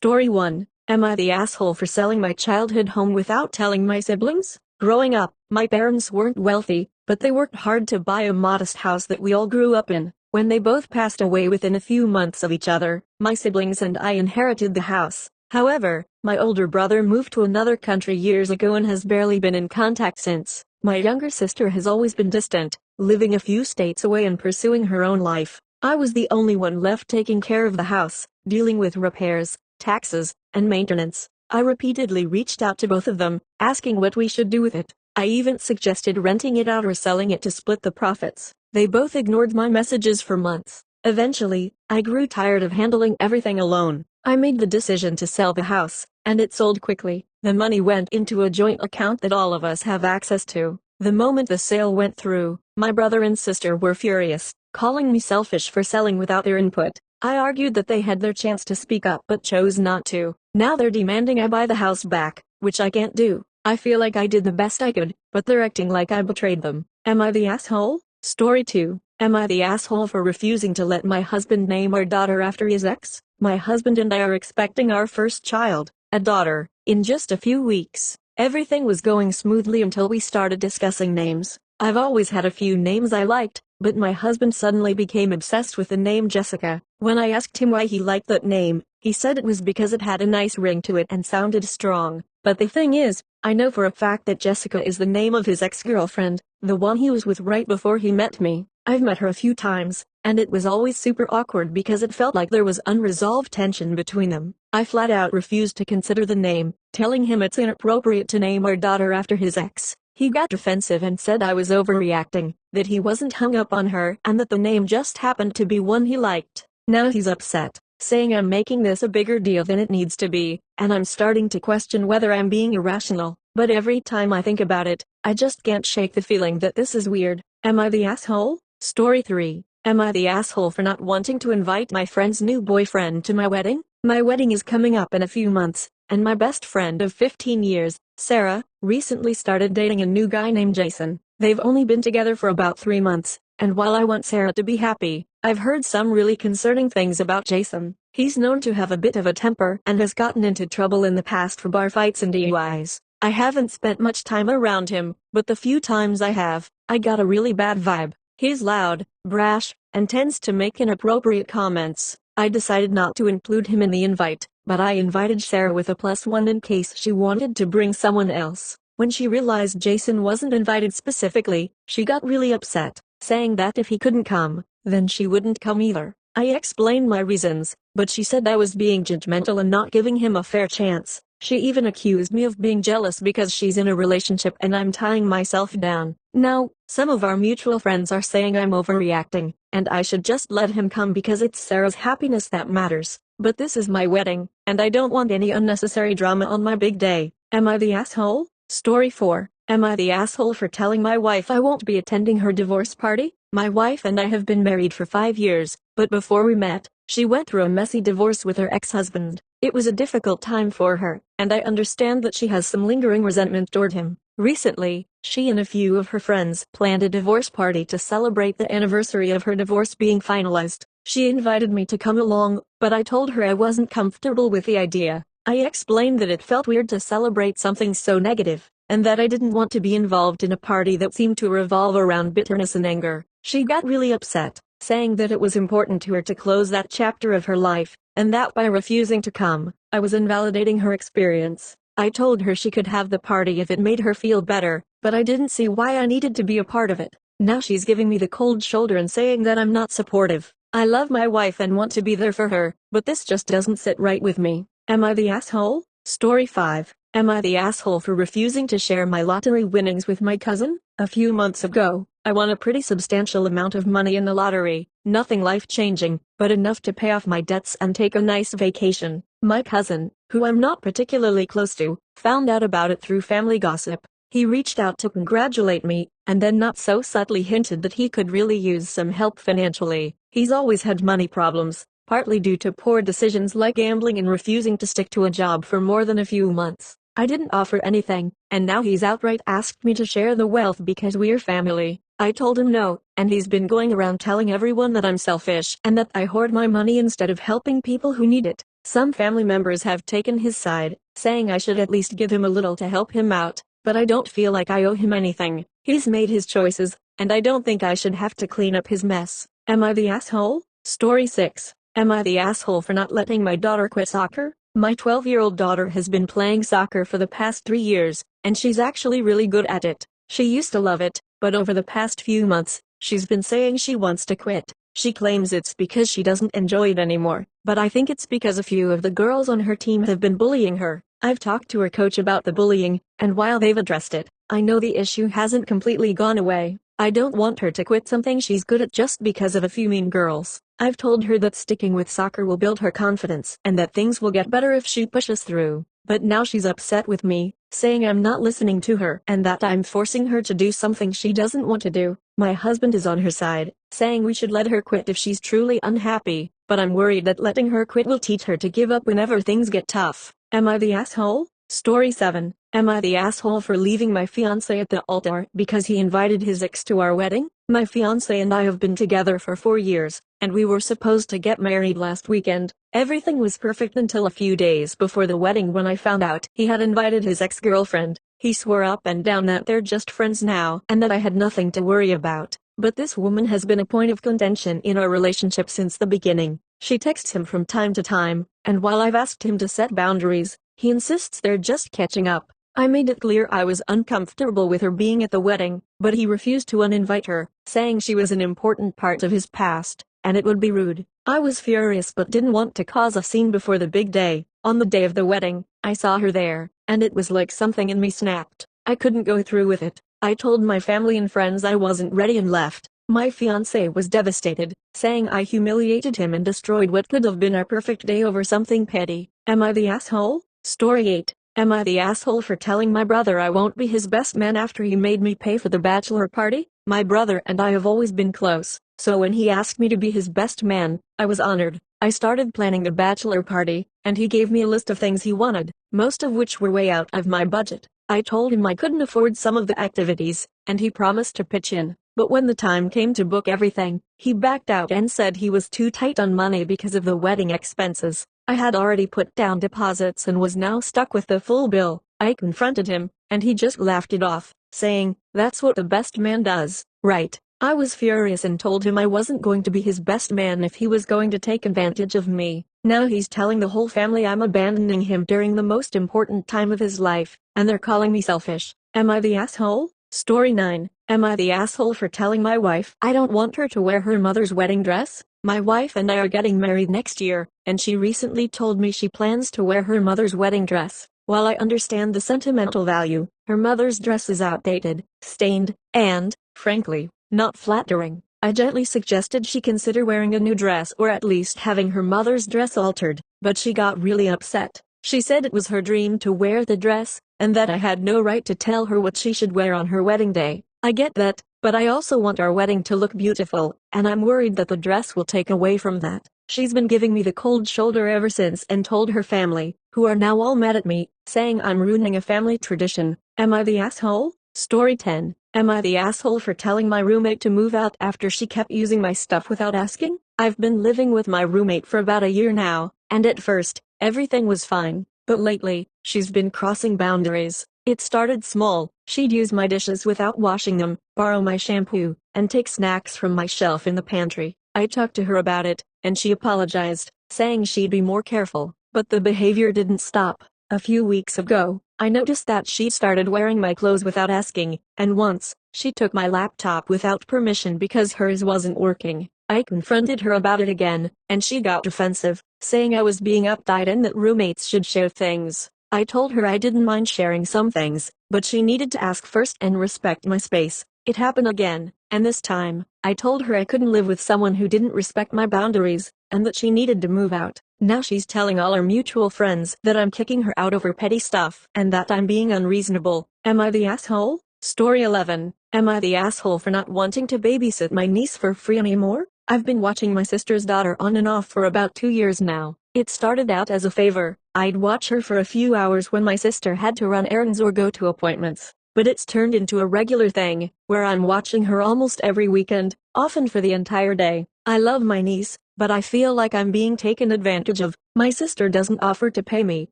Story 1. Am I the asshole for selling my childhood home without telling my siblings? Growing up, my parents weren't wealthy, but they worked hard to buy a modest house that we all grew up in. When they both passed away within a few months of each other, my siblings and I inherited the house. However, my older brother moved to another country years ago and has barely been in contact since. My younger sister has always been distant, living a few states away and pursuing her own life. I was the only one left taking care of the house, dealing with repairs, taxes, and maintenance. I repeatedly reached out to both of them, asking what we should do with it. I even suggested renting it out or selling it to split the profits. They both ignored my messages for months. Eventually, I grew tired of handling everything alone. I made the decision to sell the house, and it sold quickly. The money went into a joint account that all of us have access to. The moment the sale went through, my brother and sister were furious, calling me selfish for selling without their input. I argued that they had their chance to speak up but chose not to. Now they're demanding I buy the house back, which I can't do. I feel like I did the best I could, but they're acting like I betrayed them. Am I the asshole? Story 2. Am I the asshole for refusing to let my husband name our daughter after his ex? My husband and I are expecting our first child, a daughter, in just a few weeks. Everything was going smoothly until we started discussing names. I've always had a few names I liked, but my husband suddenly became obsessed with the name Jessica. When I asked him why he liked that name, he said it was because it had a nice ring to it and sounded strong. But the thing is, I know for a fact that Jessica is the name of his ex-girlfriend, the one he was with right before he met me. I've met her a few times, and it was always super awkward because it felt like there was unresolved tension between them. I flat out refused to consider the name, telling him it's inappropriate to name our daughter after his ex. He got defensive and said I was overreacting, that he wasn't hung up on her and that the name just happened to be one he liked. Now he's upset, saying I'm making this a bigger deal than it needs to be, and I'm starting to question whether I'm being irrational. But every time I think about it, I just can't shake the feeling that this is weird. Am I the asshole? Story 3. Am I the asshole for not wanting to invite my friend's new boyfriend to my wedding? My wedding is coming up in a few months, and my best friend of 15 years, Sarah, recently started dating a new guy named Jason. They've only been together for about 3 months, and while I want Sarah to be happy, I've heard some really concerning things about Jason. He's known to have a bit of a temper and has gotten into trouble in the past for bar fights and DUIs. I haven't spent much time around him, but the few times I have, I got a really bad vibe. He's loud, brash, and tends to make inappropriate comments. I decided not to include him in the invite, but I invited Sarah with a +1 in case she wanted to bring someone else. When she realized Jason wasn't invited specifically, she got really upset, saying that if he couldn't come, then she wouldn't come either. I explained my reasons, but she said I was being judgmental and not giving him a fair chance. She even accused me of being jealous because she's in a relationship and I'm tying myself down. Now, some of our mutual friends are saying I'm overreacting, and I should just let him come because it's Sarah's happiness that matters. But this is my wedding, and I don't want any unnecessary drama on my big day. Am I the asshole? Story 4. Am I the asshole for telling my wife I won't be attending her divorce party? My wife and I have been married for 5 years, but before we met, she went through a messy divorce with her ex-husband. It was a difficult time for her, and I understand that she has some lingering resentment toward him. Recently, she and a few of her friends planned a divorce party to celebrate the anniversary of her divorce being finalized. She invited me to come along, but I told her I wasn't comfortable with the idea. I explained that it felt weird to celebrate something so negative, and that I didn't want to be involved in a party that seemed to revolve around bitterness and anger. She got really upset, saying that it was important to her to close that chapter of her life, and that by refusing to come, I was invalidating her experience. I told her she could have the party if it made her feel better, but I didn't see why I needed to be a part of it. Now she's giving me the cold shoulder and saying that I'm not supportive. I love my wife and want to be there for her, but this just doesn't sit right with me. Am I the asshole? Story 5. Am I the asshole for refusing to share my lottery winnings with my cousin? A few months ago, I won a pretty substantial amount of money in the lottery. Nothing life-changing, but enough to pay off my debts and take a nice vacation. My cousin, who I'm not particularly close to, found out about it through family gossip. He reached out to congratulate me, and then not so subtly hinted that he could really use some help financially. He's always had money problems, partly due to poor decisions like gambling and refusing to stick to a job for more than a few months. I didn't offer anything, and now he's outright asked me to share the wealth because we're family. I told him no, and he's been going around telling everyone that I'm selfish and that I hoard my money instead of helping people who need it. Some family members have taken his side, saying I should at least give him a little to help him out, but I don't feel like I owe him anything. He's made his choices, and I don't think I should have to clean up his mess. Am I the asshole? Story 6. Am I the asshole for not letting my daughter quit soccer? My 12-year-old daughter has been playing soccer for the past 3 years, and she's actually really good at it. She used to love it, but over the past few months, she's been saying she wants to quit. She claims it's because she doesn't enjoy it anymore, but I think it's because a few of the girls on her team have been bullying her. I've talked to her coach about the bullying, and while they've addressed it, I know the issue hasn't completely gone away. I don't want her to quit something she's good at just because of a few mean girls. I've told her that sticking with soccer will build her confidence and that things will get better if she pushes through. But now she's upset with me, saying I'm not listening to her and that I'm forcing her to do something she doesn't want to do. My husband is on her side, saying we should let her quit if she's truly unhappy, but I'm worried that letting her quit will teach her to give up whenever things get tough. Am I the asshole? Story 7. Am I the asshole for leaving my fiancé at the altar because he invited his ex to our wedding? My fiancé and I have been together for 4 years, and we were supposed to get married last weekend. Everything was perfect until a few days before the wedding when I found out he had invited his ex-girlfriend. He swore up and down that they're just friends now and that I had nothing to worry about. But this woman has been a point of contention in our relationship since the beginning. She texts him from time to time, and while I've asked him to set boundaries, he insists they're just catching up. I made it clear I was uncomfortable with her being at the wedding, but he refused to uninvite her, saying she was an important part of his past, and it would be rude. I was furious but didn't want to cause a scene before the big day. On the day of the wedding, I saw her there, and it was like something in me snapped. I couldn't go through with it. I told my family and friends I wasn't ready and left. My fiancé was devastated, saying I humiliated him and destroyed what could have been our perfect day over something petty. Am I the asshole? Story 8. Am I the asshole for telling my brother I won't be his best man after he made me pay for the bachelor party? My brother and I have always been close, so when he asked me to be his best man, I was honored. I started planning the bachelor party, and he gave me a list of things he wanted, most of which were way out of my budget. I told him I couldn't afford some of the activities, and he promised to pitch in. But when the time came to book everything, he backed out and said he was too tight on money because of the wedding expenses. I had already put down deposits and was now stuck with the full bill. I confronted him, and he just laughed it off, saying, "That's what the best man does, right?" I was furious and told him I wasn't going to be his best man if he was going to take advantage of me. Now he's telling the whole family I'm abandoning him during the most important time of his life, and they're calling me selfish. Am I the asshole? Story 9. Am I the asshole for telling my wife I don't want her to wear her mother's wedding dress? My wife and I are getting married next year, and she recently told me she plans to wear her mother's wedding dress. While I understand the sentimental value, her mother's dress is outdated, stained, and, frankly, not flattering. I gently suggested she consider wearing a new dress or at least having her mother's dress altered, but she got really upset. She said it was her dream to wear the dress, and that I had no right to tell her what she should wear on her wedding day. I get that, but I also want our wedding to look beautiful, and I'm worried that the dress will take away from that. She's been giving me the cold shoulder ever since and told her family, who are now all mad at me, saying I'm ruining a family tradition. Am I the asshole? Story 10. Am I the asshole for telling my roommate to move out after she kept using my stuff without asking? I've been living with my roommate for about a year now, and at first, everything was fine, but lately, she's been crossing boundaries. It started small. She'd use my dishes without washing them, borrow my shampoo, and take snacks from my shelf in the pantry. I talked to her about it, and she apologized, saying she'd be more careful, but the behavior didn't stop. A few weeks ago, I noticed that she started wearing my clothes without asking, and once, she took my laptop without permission because hers wasn't working. I confronted her about it again, and she got defensive, saying I was being uptight and that roommates should share things. I told her I didn't mind sharing some things, but she needed to ask first and respect my space. It happened again, and this time, I told her I couldn't live with someone who didn't respect my boundaries, and that she needed to move out. Now she's telling all our mutual friends that I'm kicking her out over petty stuff and that I'm being unreasonable. Am I the asshole? Story 11. Am I the asshole for not wanting to babysit my niece for free anymore? I've been watching my sister's daughter on and off for about 2 years now. It started out as a favor. I'd watch her for a few hours when my sister had to run errands or go to appointments. but it's turned into a regular thing, where I'm watching her almost every weekend, often for the entire day. I love my niece, but I feel like I'm being taken advantage of. My sister doesn't offer to pay me,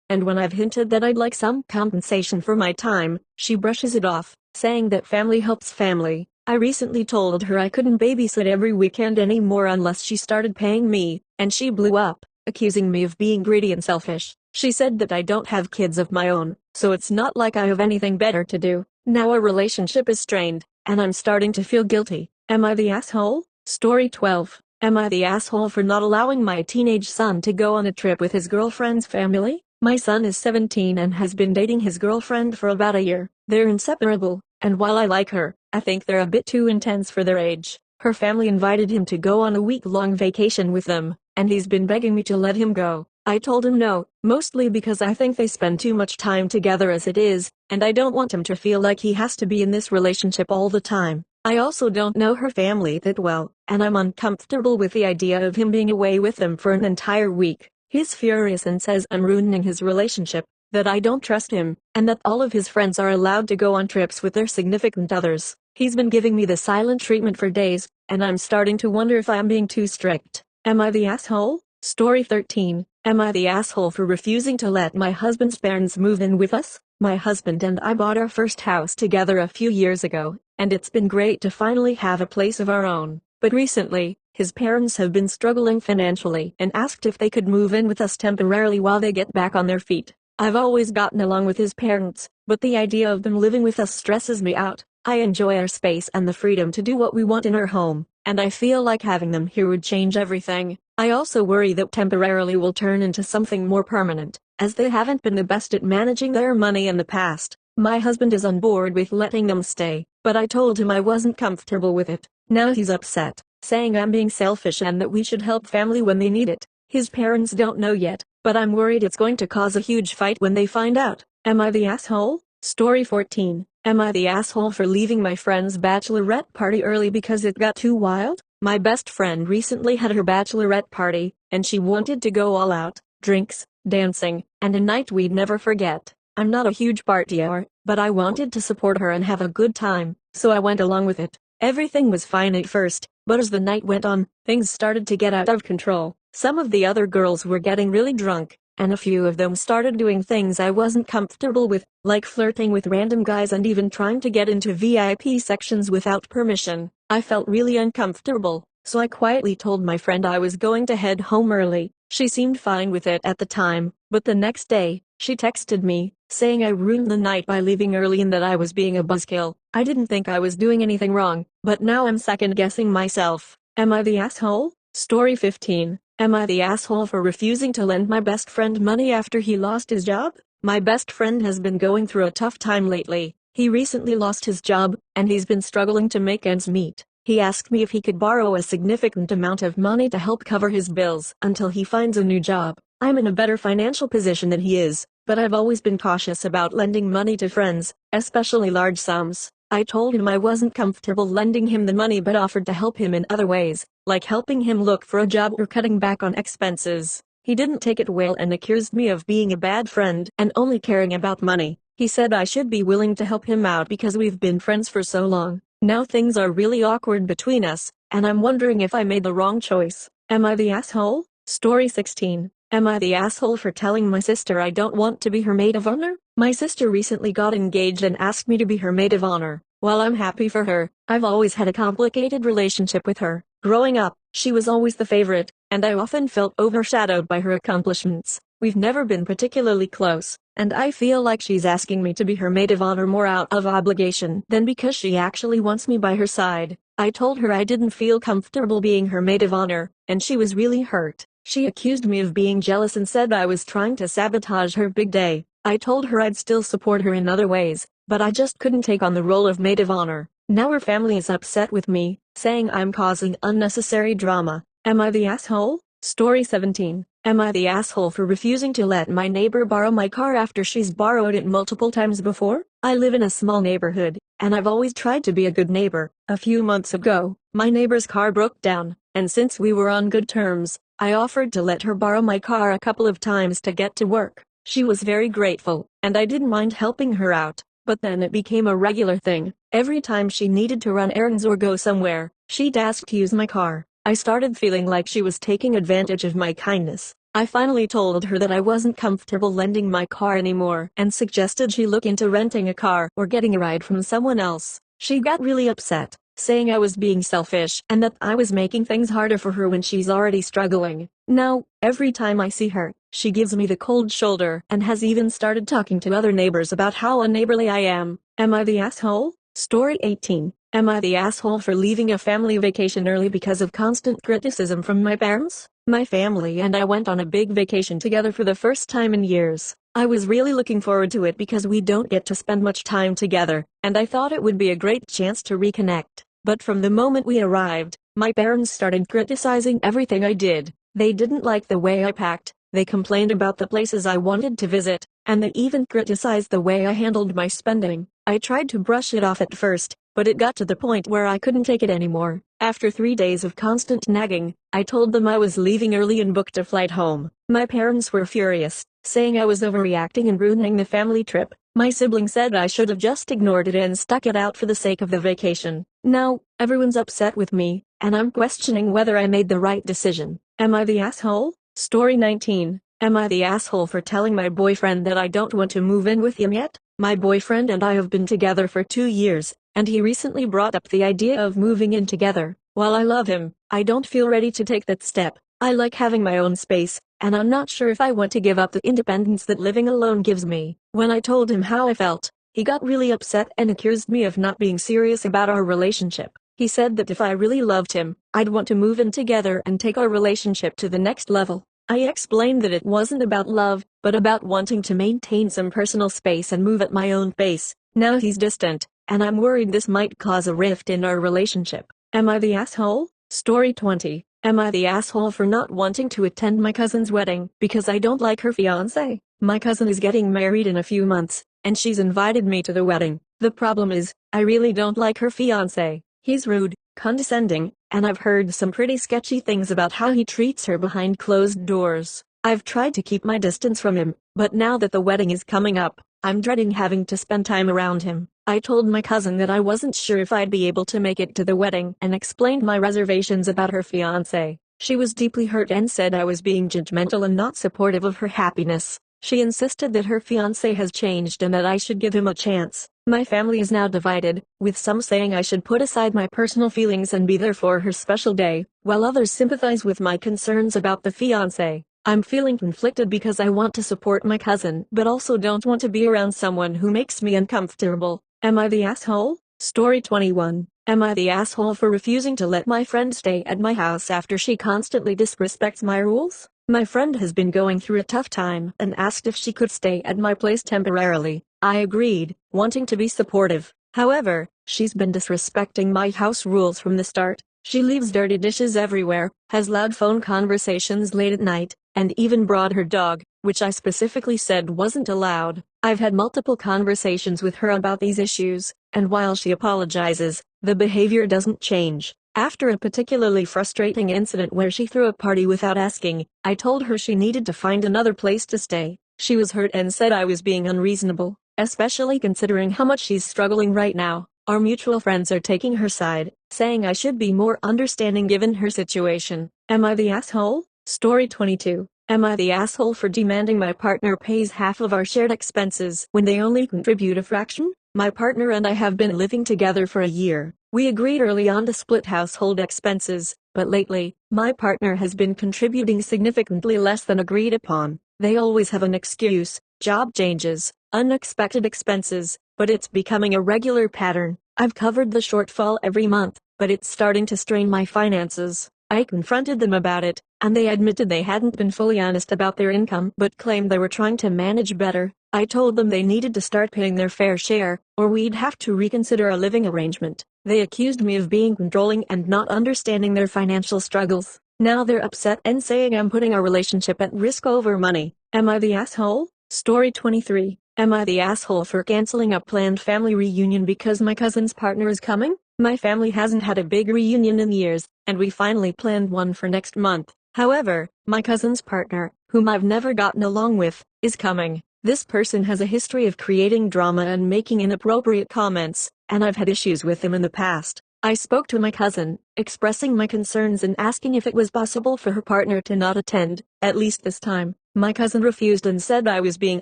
and when I've hinted that I'd like some compensation for my time, she brushes it off, saying that family helps family. I recently told her I couldn't babysit every weekend anymore unless she started paying me, and she blew up, accusing me of being greedy and selfish. She said that I don't have kids of my own, so it's not like I have anything better to do. Now our relationship is strained, and I'm starting to feel guilty. Am I the asshole? Story 12. Am I the asshole for not allowing my teenage son to go on a trip with his girlfriend's family? My son is 17 and has been dating his girlfriend for about a year. They're inseparable, and while I like her, I think they're a bit too intense for their age. Her family invited him to go on a week-long vacation with them, and he's been begging me to let him go. I told him no, mostly because I think they spend too much time together as it is, and I don't want him to feel like he has to be in this relationship all the time. I also don't know her family that well, and I'm uncomfortable with the idea of him being away with them for an entire week. He's furious and says I'm ruining his relationship, that I don't trust him, and that all of his friends are allowed to go on trips with their significant others. He's been giving me the silent treatment for days, and I'm starting to wonder if I'm being too strict. Am I the asshole? Story 13. Am I the asshole for refusing to let my husband's parents move in with us? My husband and I bought our first house together a few years ago, and it's been great to finally have a place of our own. But recently, his parents have been struggling financially and asked if they could move in with us temporarily while they get back on their feet. I've always gotten along with his parents, but the idea of them living with us stresses me out. I enjoy our space and the freedom to do what we want in our home, and I feel like having them here would change everything. I also worry that temporarily will turn into something more permanent, as they haven't been the best at managing their money in the past. My husband is on board with letting them stay, but I told him I wasn't comfortable with it. Now he's upset, saying I'm being selfish and that we should help family when they need it. His parents don't know yet, but I'm worried it's going to cause a huge fight when they find out. Am I the asshole? Story 14. Am I the asshole for leaving my friend's bachelorette party early because it got too wild? My best friend recently had her bachelorette party, and she wanted to go all out, drinks, dancing, and a night we'd never forget. I'm not a huge partier, but I wanted to support her and have a good time, so I went along with it. Everything was fine at first, but as the night went on, things started to get out of control. Some of the other girls were getting really drunk, and a few of them started doing things I wasn't comfortable with, like flirting with random guys and even trying to get into VIP sections without permission. I felt really uncomfortable, so I quietly told my friend I was going to head home early. She seemed fine with it at the time, but the next day, she texted me, saying I ruined the night by leaving early and that I was being a buzzkill. I didn't think I was doing anything wrong, but now I'm second-guessing myself. Am I the asshole? Story 15. Am I the asshole for refusing to lend my best friend money after he lost his job? My best friend has been going through a tough time lately. He recently lost his job, and he's been struggling to make ends meet. He asked me if he could borrow a significant amount of money to help cover his bills until he finds a new job. I'm in a better financial position than he is, but I've always been cautious about lending money to friends, especially large sums. I told him I wasn't comfortable lending him the money but offered to help him in other ways, like helping him look for a job or cutting back on expenses. He didn't take it well and accused me of being a bad friend and only caring about money. He said I should be willing to help him out because we've been friends for so long. Now things are really awkward between us, and I'm wondering if I made the wrong choice. Am I the asshole? Story 16. Am I the asshole for telling my sister I don't want to be her maid of honor? My sister recently got engaged and asked me to be her maid of honor. While I'm happy for her, I've always had a complicated relationship with her. Growing up, she was always the favorite, and I often felt overshadowed by her accomplishments. We've never been particularly close, and I feel like she's asking me to be her maid of honor more out of obligation than because she actually wants me by her side. I told her I didn't feel comfortable being her maid of honor, and she was really hurt. She accused me of being jealous and said I was trying to sabotage her big day. I told her I'd still support her in other ways, but I just couldn't take on the role of maid of honor. Now her family is upset with me, saying I'm causing unnecessary drama. Am I the asshole? Story 17. Am I the asshole for refusing to let my neighbor borrow my car after she's borrowed it multiple times before? I live in a small neighborhood, and I've always tried to be a good neighbor. A few months ago, my neighbor's car broke down, and since we were on good terms, I offered to let her borrow my car a couple of times to get to work. She was very grateful, and I didn't mind helping her out. But then it became a regular thing. Every time she needed to run errands or go somewhere, she'd ask to use my car. I started feeling like she was taking advantage of my kindness. I finally told her that I wasn't comfortable lending my car anymore and suggested she look into renting a car or getting a ride from someone else. She got really upset, saying I was being selfish and that I was making things harder for her when she's already struggling. Now, every time I see her, she gives me the cold shoulder and has even started talking to other neighbors about how unneighborly I am. Am I the asshole? Story 18. Am I the asshole for leaving a family vacation early because of constant criticism from my parents? My family and I went on a big vacation together for the first time in years. I was really looking forward to it because we don't get to spend much time together, and I thought it would be a great chance to reconnect. But from the moment we arrived, my parents started criticizing everything I did. They didn't like the way I packed, they complained about the places I wanted to visit, and they even criticized the way I handled my spending. I tried to brush it off at first, but it got to the point where I couldn't take it anymore. After 3 days of constant nagging, I told them I was leaving early and booked a flight home. My parents were furious, saying I was overreacting and ruining the family trip. My sibling said I should have just ignored it and stuck it out for the sake of the vacation. Now, everyone's upset with me, and I'm questioning whether I made the right decision. Am I the asshole? Story 19. Am I the asshole for telling my boyfriend that I don't want to move in with him yet? My boyfriend and I have been together for 2 years, and he recently brought up the idea of moving in together. While I love him, I don't feel ready to take that step. I like having my own space, and I'm not sure if I want to give up the independence that living alone gives me. When I told him how I felt, he got really upset and accused me of not being serious about our relationship. He said that if I really loved him, I'd want to move in together and take our relationship to the next level. I explained that it wasn't about love, but about wanting to maintain some personal space and move at my own pace. Now he's distant, and I'm worried this might cause a rift in our relationship. Am I the asshole? Story 20. Am I the asshole for not wanting to attend my cousin's wedding because I don't like her fiancé? My cousin is getting married in a few months, and she's invited me to the wedding. The problem is, I really don't like her fiancé. He's rude, condescending, and I've heard some pretty sketchy things about how he treats her behind closed doors. I've tried to keep my distance from him, but now that the wedding is coming up, I'm dreading having to spend time around him. I told my cousin that I wasn't sure if I'd be able to make it to the wedding and explained my reservations about her fiancé. She was deeply hurt and said I was being judgmental and not supportive of her happiness. She insisted that her fiancé has changed and that I should give him a chance. My family is now divided, with some saying I should put aside my personal feelings and be there for her special day, while others sympathize with my concerns about the fiancé. I'm feeling conflicted because I want to support my cousin but also don't want to be around someone who makes me uncomfortable. Am I the asshole? Story 21. Am I the asshole for refusing to let my friend stay at my house after she constantly disrespects my rules? My friend has been going through a tough time and asked if she could stay at my place temporarily. I agreed, wanting to be supportive. However, she's been disrespecting my house rules from the start. She leaves dirty dishes everywhere, has loud phone conversations late at night, and even brought her dog, which I specifically said wasn't allowed. I've had multiple conversations with her about these issues, and while she apologizes, the behavior doesn't change. After a particularly frustrating incident where she threw a party without asking, I told her she needed to find another place to stay. She was hurt and said I was being unreasonable, especially considering how much she's struggling right now. Our mutual friends are taking her side, saying I should be more understanding given her situation. Am I the asshole? Story 22. Am I the asshole for demanding my partner pays half of our shared expenses when they only contribute a fraction? My partner and I have been living together for a year. We agreed early on to split household expenses, but lately, my partner has been contributing significantly less than agreed upon. They always have an excuse: job changes, unexpected expenses, but it's becoming a regular pattern. I've covered the shortfall every month, but it's starting to strain my finances. I confronted them about it, and they admitted they hadn't been fully honest about their income but claimed they were trying to manage better. I told them they needed to start paying their fair share, or we'd have to reconsider a living arrangement. They accused me of being controlling and not understanding their financial struggles. Now they're upset and saying I'm putting our relationship at risk over money. Am I the asshole? Story 23. Am I the asshole for canceling a planned family reunion because my cousin's partner is coming? My family hasn't had a big reunion in years, and we finally planned one for next month. However, my cousin's partner, whom I've never gotten along with, is coming. This person has a history of creating drama and making inappropriate comments, and I've had issues with him in the past. I spoke to my cousin, expressing my concerns and asking if it was possible for her partner to not attend, at least this time. My cousin refused and said I was being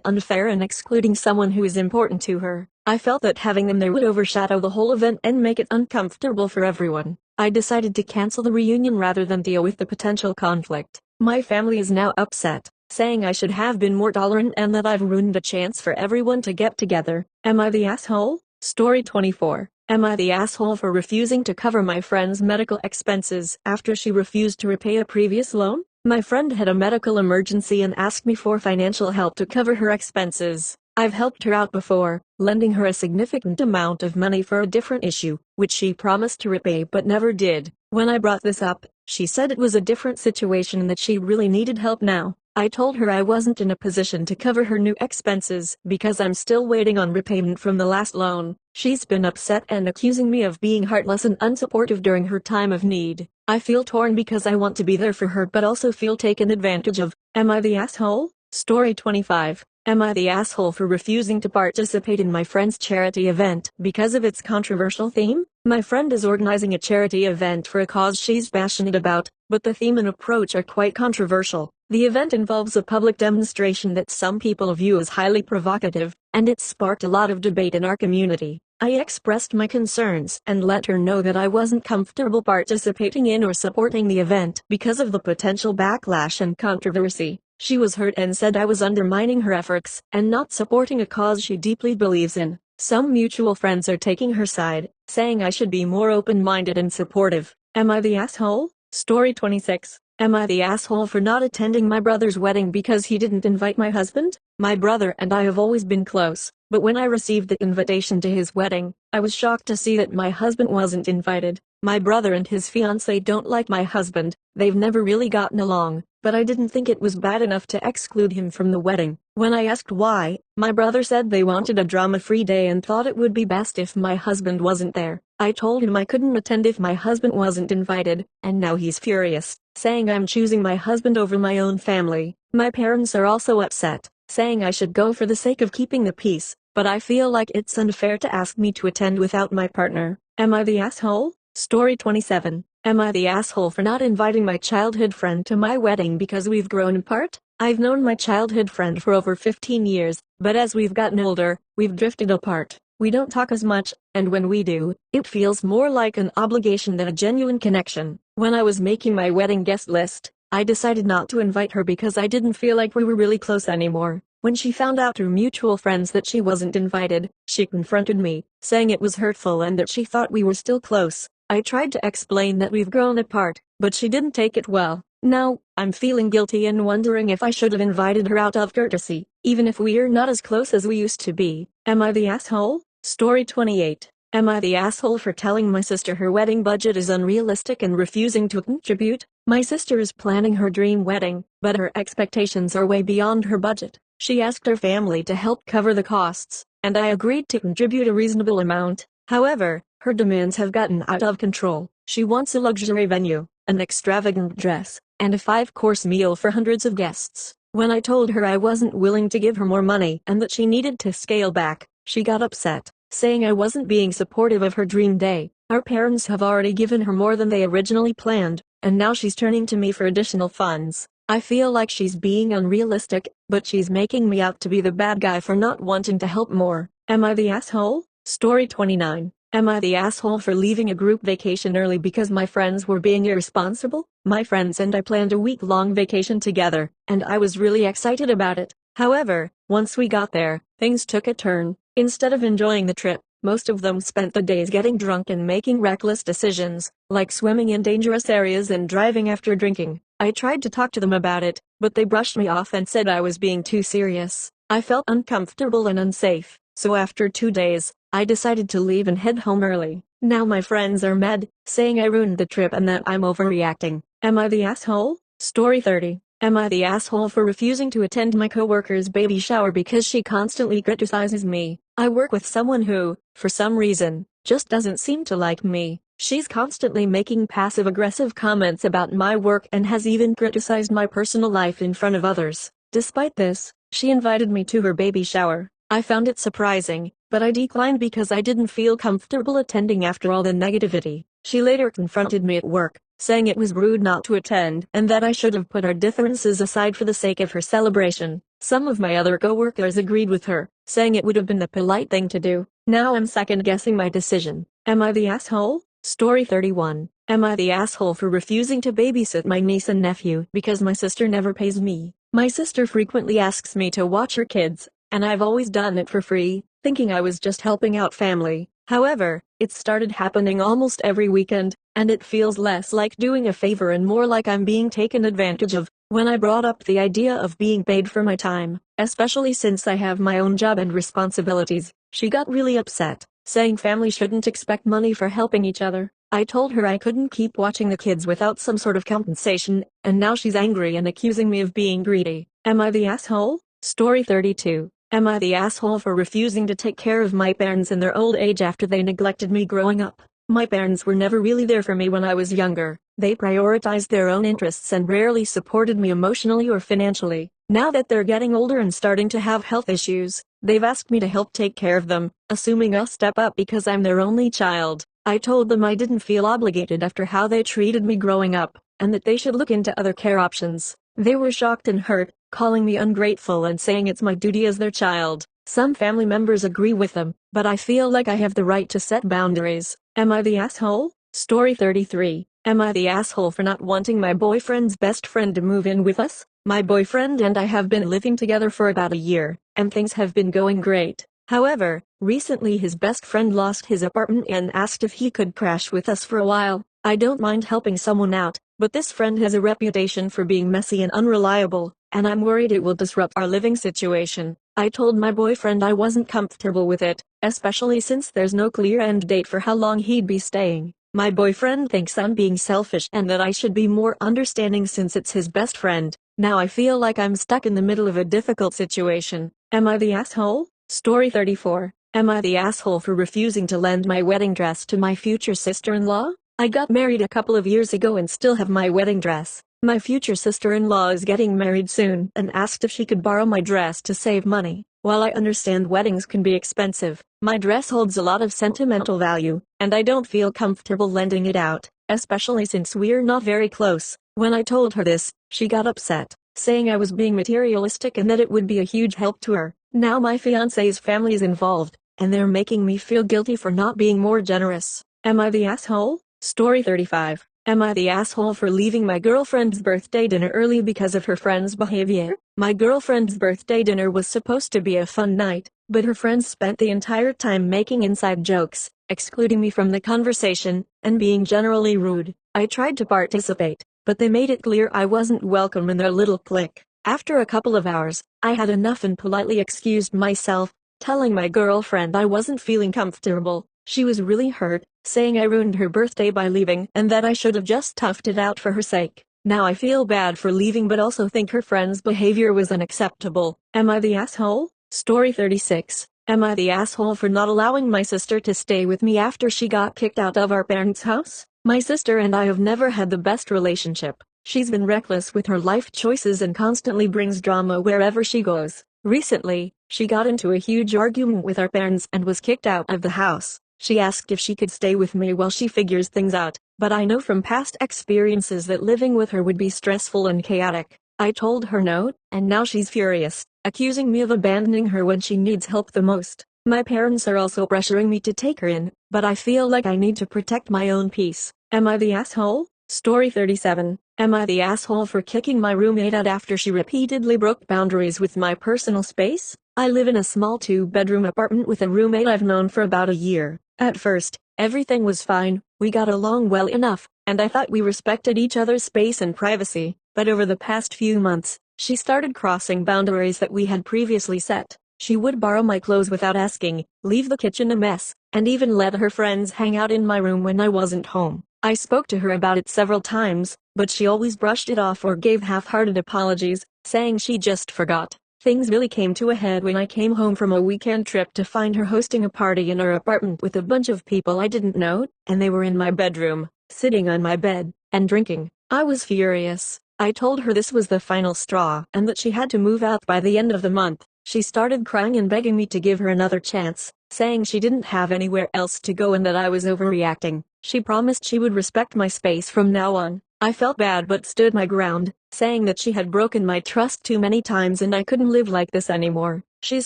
unfair and excluding someone who is important to her. I felt that having them there would overshadow the whole event and make it uncomfortable for everyone. I decided to cancel the reunion rather than deal with the potential conflict. My family is now upset, saying I should have been more tolerant and that I've ruined a chance for everyone to get together. Am I the asshole? Story 24. Am I the asshole for refusing to cover my friend's medical expenses after she refused to repay a previous loan? My friend had a medical emergency and asked me for financial help to cover her expenses. I've helped her out before, lending her a significant amount of money for a different issue, which she promised to repay but never did. When I brought this up, she said it was a different situation and that she really needed help now. I told her I wasn't in a position to cover her new expenses because I'm still waiting on repayment from the last loan. She's been upset and accusing me of being heartless and unsupportive during her time of need. I feel torn because I want to be there for her but also feel taken advantage of. Am I the asshole? Story 25. Am I the asshole for refusing to participate in my friend's charity event because of its controversial theme? My friend is organizing a charity event for a cause she's passionate about, but the theme and approach are quite controversial. The event involves a public demonstration that some people view as highly provocative, and it sparked a lot of debate in our community. I expressed my concerns and let her know that I wasn't comfortable participating in or supporting the event because of the potential backlash and controversy. She was hurt and said I was undermining her efforts and not supporting a cause she deeply believes in. Some mutual friends are taking her side, saying I should be more open-minded and supportive. Am I the asshole? Story 26. Am I the asshole for not attending my brother's wedding because he didn't invite my husband? My brother and I have always been close, but when I received the invitation to his wedding, I was shocked to see that my husband wasn't invited. My brother and his fiancée don't like my husband, they've never really gotten along, but I didn't think it was bad enough to exclude him from the wedding. When I asked why, my brother said they wanted a drama-free day and thought it would be best if my husband wasn't there. I told him I couldn't attend if my husband wasn't invited, and now he's furious, saying I'm choosing my husband over my own family. My parents are also upset, saying I should go for the sake of keeping the peace, but I feel like it's unfair to ask me to attend without my partner. Am I the asshole? Story 27. Am I the asshole for not inviting my childhood friend to my wedding because we've grown apart? I've known my childhood friend for over 15 years, but as we've gotten older, we've drifted apart. We don't talk as much, and when we do, it feels more like an obligation than a genuine connection. When I was making my wedding guest list, I decided not to invite her because I didn't feel like we were really close anymore. When she found out through mutual friends that she wasn't invited, she confronted me, saying it was hurtful and that she thought we were still close. I tried to explain that we've grown apart, but she didn't take it well. Now, I'm feeling guilty and wondering if I should have invited her out of courtesy, even if we're not as close as we used to be. Am I the asshole? Story 28. Am I the asshole for telling my sister her wedding budget is unrealistic and refusing to contribute? My sister is planning her dream wedding, but her expectations are way beyond her budget. She asked her family to help cover the costs, and I agreed to contribute a reasonable amount. However, her demands have gotten out of control. She wants a luxury venue, an extravagant dress, and a 5-course meal for hundreds of guests. When I told her I wasn't willing to give her more money and that she needed to scale back, she got upset, saying I wasn't being supportive of her dream day. Our parents have already given her more than they originally planned, and now she's turning to me for additional funds. I feel like she's being unrealistic, but she's making me out to be the bad guy for not wanting to help more. Am I the asshole? Story 29. Am I the asshole for leaving a group vacation early because my friends were being irresponsible? My friends and I planned a week-long vacation together, and I was really excited about it. However, once we got there, things took a turn. Instead of enjoying the trip, most of them spent the days getting drunk and making reckless decisions, like swimming in dangerous areas and driving after drinking. I tried to talk to them about it, but they brushed me off and said I was being too serious. I felt uncomfortable and unsafe, so after 2 days, I decided to leave and head home early. Now my friends are mad, saying I ruined the trip and that I'm overreacting. Am I the asshole? Story 30. Am I the asshole for refusing to attend my coworker's baby shower because she constantly criticizes me? I work with someone who, for some reason, just doesn't seem to like me. She's constantly making passive-aggressive comments about my work and has even criticized my personal life in front of others. Despite this, She invited me to her baby shower. I found it surprising, but I declined because I didn't feel comfortable attending after all the negativity. She later confronted me at work, saying it was rude not to attend and that I should have put our differences aside for the sake of her celebration. Some of my other coworkers agreed with her, saying it would have been the polite thing to do. Now I'm second guessing my decision. Am I the asshole? Story 31. Am I the asshole for refusing to babysit my niece and nephew because my sister never pays me? My sister frequently asks me to watch her kids, and I've always done it for free, thinking I was just helping out family. However, it started happening almost every weekend, and it feels less like doing a favor and more like I'm being taken advantage of. When I brought up the idea of being paid for my time, especially since I have my own job and responsibilities, she got really upset, saying family shouldn't expect money for helping each other. I told her I couldn't keep watching the kids without some sort of compensation, and now she's angry and accusing me of being greedy. Am I the asshole? Story 32. Am I the asshole for refusing to take care of my parents in their old age after they neglected me growing up? My parents were never really there for me when I was younger. They prioritized their own interests and rarely supported me emotionally or financially. Now that they're getting older and starting to have health issues, they've asked me to help take care of them, assuming I'll step up because I'm their only child. I told them I didn't feel obligated after how they treated me growing up, and that they should look into other care options. They were shocked and hurt, calling me ungrateful and saying it's my duty as their child. Some family members agree with them, but I feel like I have the right to set boundaries. Am I the asshole? Story 33. Am I the asshole for not wanting my boyfriend's best friend to move in with us? My boyfriend and I have been living together for about a year, and things have been going great. However, recently his best friend lost his apartment and asked if he could crash with us for a while. I don't mind helping someone out, but this friend has a reputation for being messy and unreliable, and I'm worried it will disrupt our living situation. I told my boyfriend I wasn't comfortable with it, especially since there's no clear end date for how long he'd be staying. My boyfriend thinks I'm being selfish and that I should be more understanding since it's his best friend. Now I feel like I'm stuck in the middle of a difficult situation. Am I the asshole? Story 34. Am I the asshole for refusing to lend my wedding dress to my future sister-in-law? I got married a couple of years ago and still have my wedding dress. My future sister-in-law is getting married soon and asked if she could borrow my dress to save money. While I understand weddings can be expensive, my dress holds a lot of sentimental value, and I don't feel comfortable lending it out, especially since we're not very close. When I told her this, she got upset, saying I was being materialistic and that it would be a huge help to her. Now my fiance's family is involved, and they're making me feel guilty for not being more generous. Am I the asshole? Story 35. Am I the asshole for leaving my girlfriend's birthday dinner early because of her friend's behavior? My girlfriend's birthday dinner was supposed to be a fun night, but her friends spent the entire time making inside jokes, excluding me from the conversation, and being generally rude. I tried to participate, but they made it clear I wasn't welcome in their little clique. After a couple of hours, I had enough and politely excused myself, telling my girlfriend I wasn't feeling comfortable. She was really hurt, saying I ruined her birthday by leaving and that I should have just toughed it out for her sake. Now I feel bad for leaving but also think her friend's behavior was unacceptable. Am I the asshole? Story 36. Am I the asshole for not allowing my sister to stay with me after she got kicked out of our parents' house? My sister and I have never had the best relationship. She's been reckless with her life choices and constantly brings drama wherever she goes. Recently, she got into a huge argument with our parents and was kicked out of the house. She asked if she could stay with me while she figures things out, but I know from past experiences that living with her would be stressful and chaotic. I told her no, and now she's furious, accusing me of abandoning her when she needs help the most. My parents are also pressuring me to take her in, but I feel like I need to protect my own peace. Am I the asshole? Story 37. Am I the asshole for kicking my roommate out after she repeatedly broke boundaries with my personal space? I live in a small 2-bedroom apartment with a roommate I've known for about a year. At first, everything was fine, we got along well enough, and I thought we respected each other's space and privacy, but over the past few months, she started crossing boundaries that we had previously set. She would borrow my clothes without asking, leave the kitchen a mess, and even let her friends hang out in my room when I wasn't home. I spoke to her about it several times, but she always brushed it off or gave half-hearted apologies, saying she just forgot. Things really came to a head when I came home from a weekend trip to find her hosting a party in her apartment with a bunch of people I didn't know, and they were in my bedroom, sitting on my bed, and drinking. I was furious. I told her this was the final straw and that she had to move out by the end of the month. She started crying and begging me to give her another chance, saying she didn't have anywhere else to go and that I was overreacting. She promised she would respect my space from now on. I felt bad but stood my ground, saying that she had broken my trust too many times and I couldn't live like this anymore. She's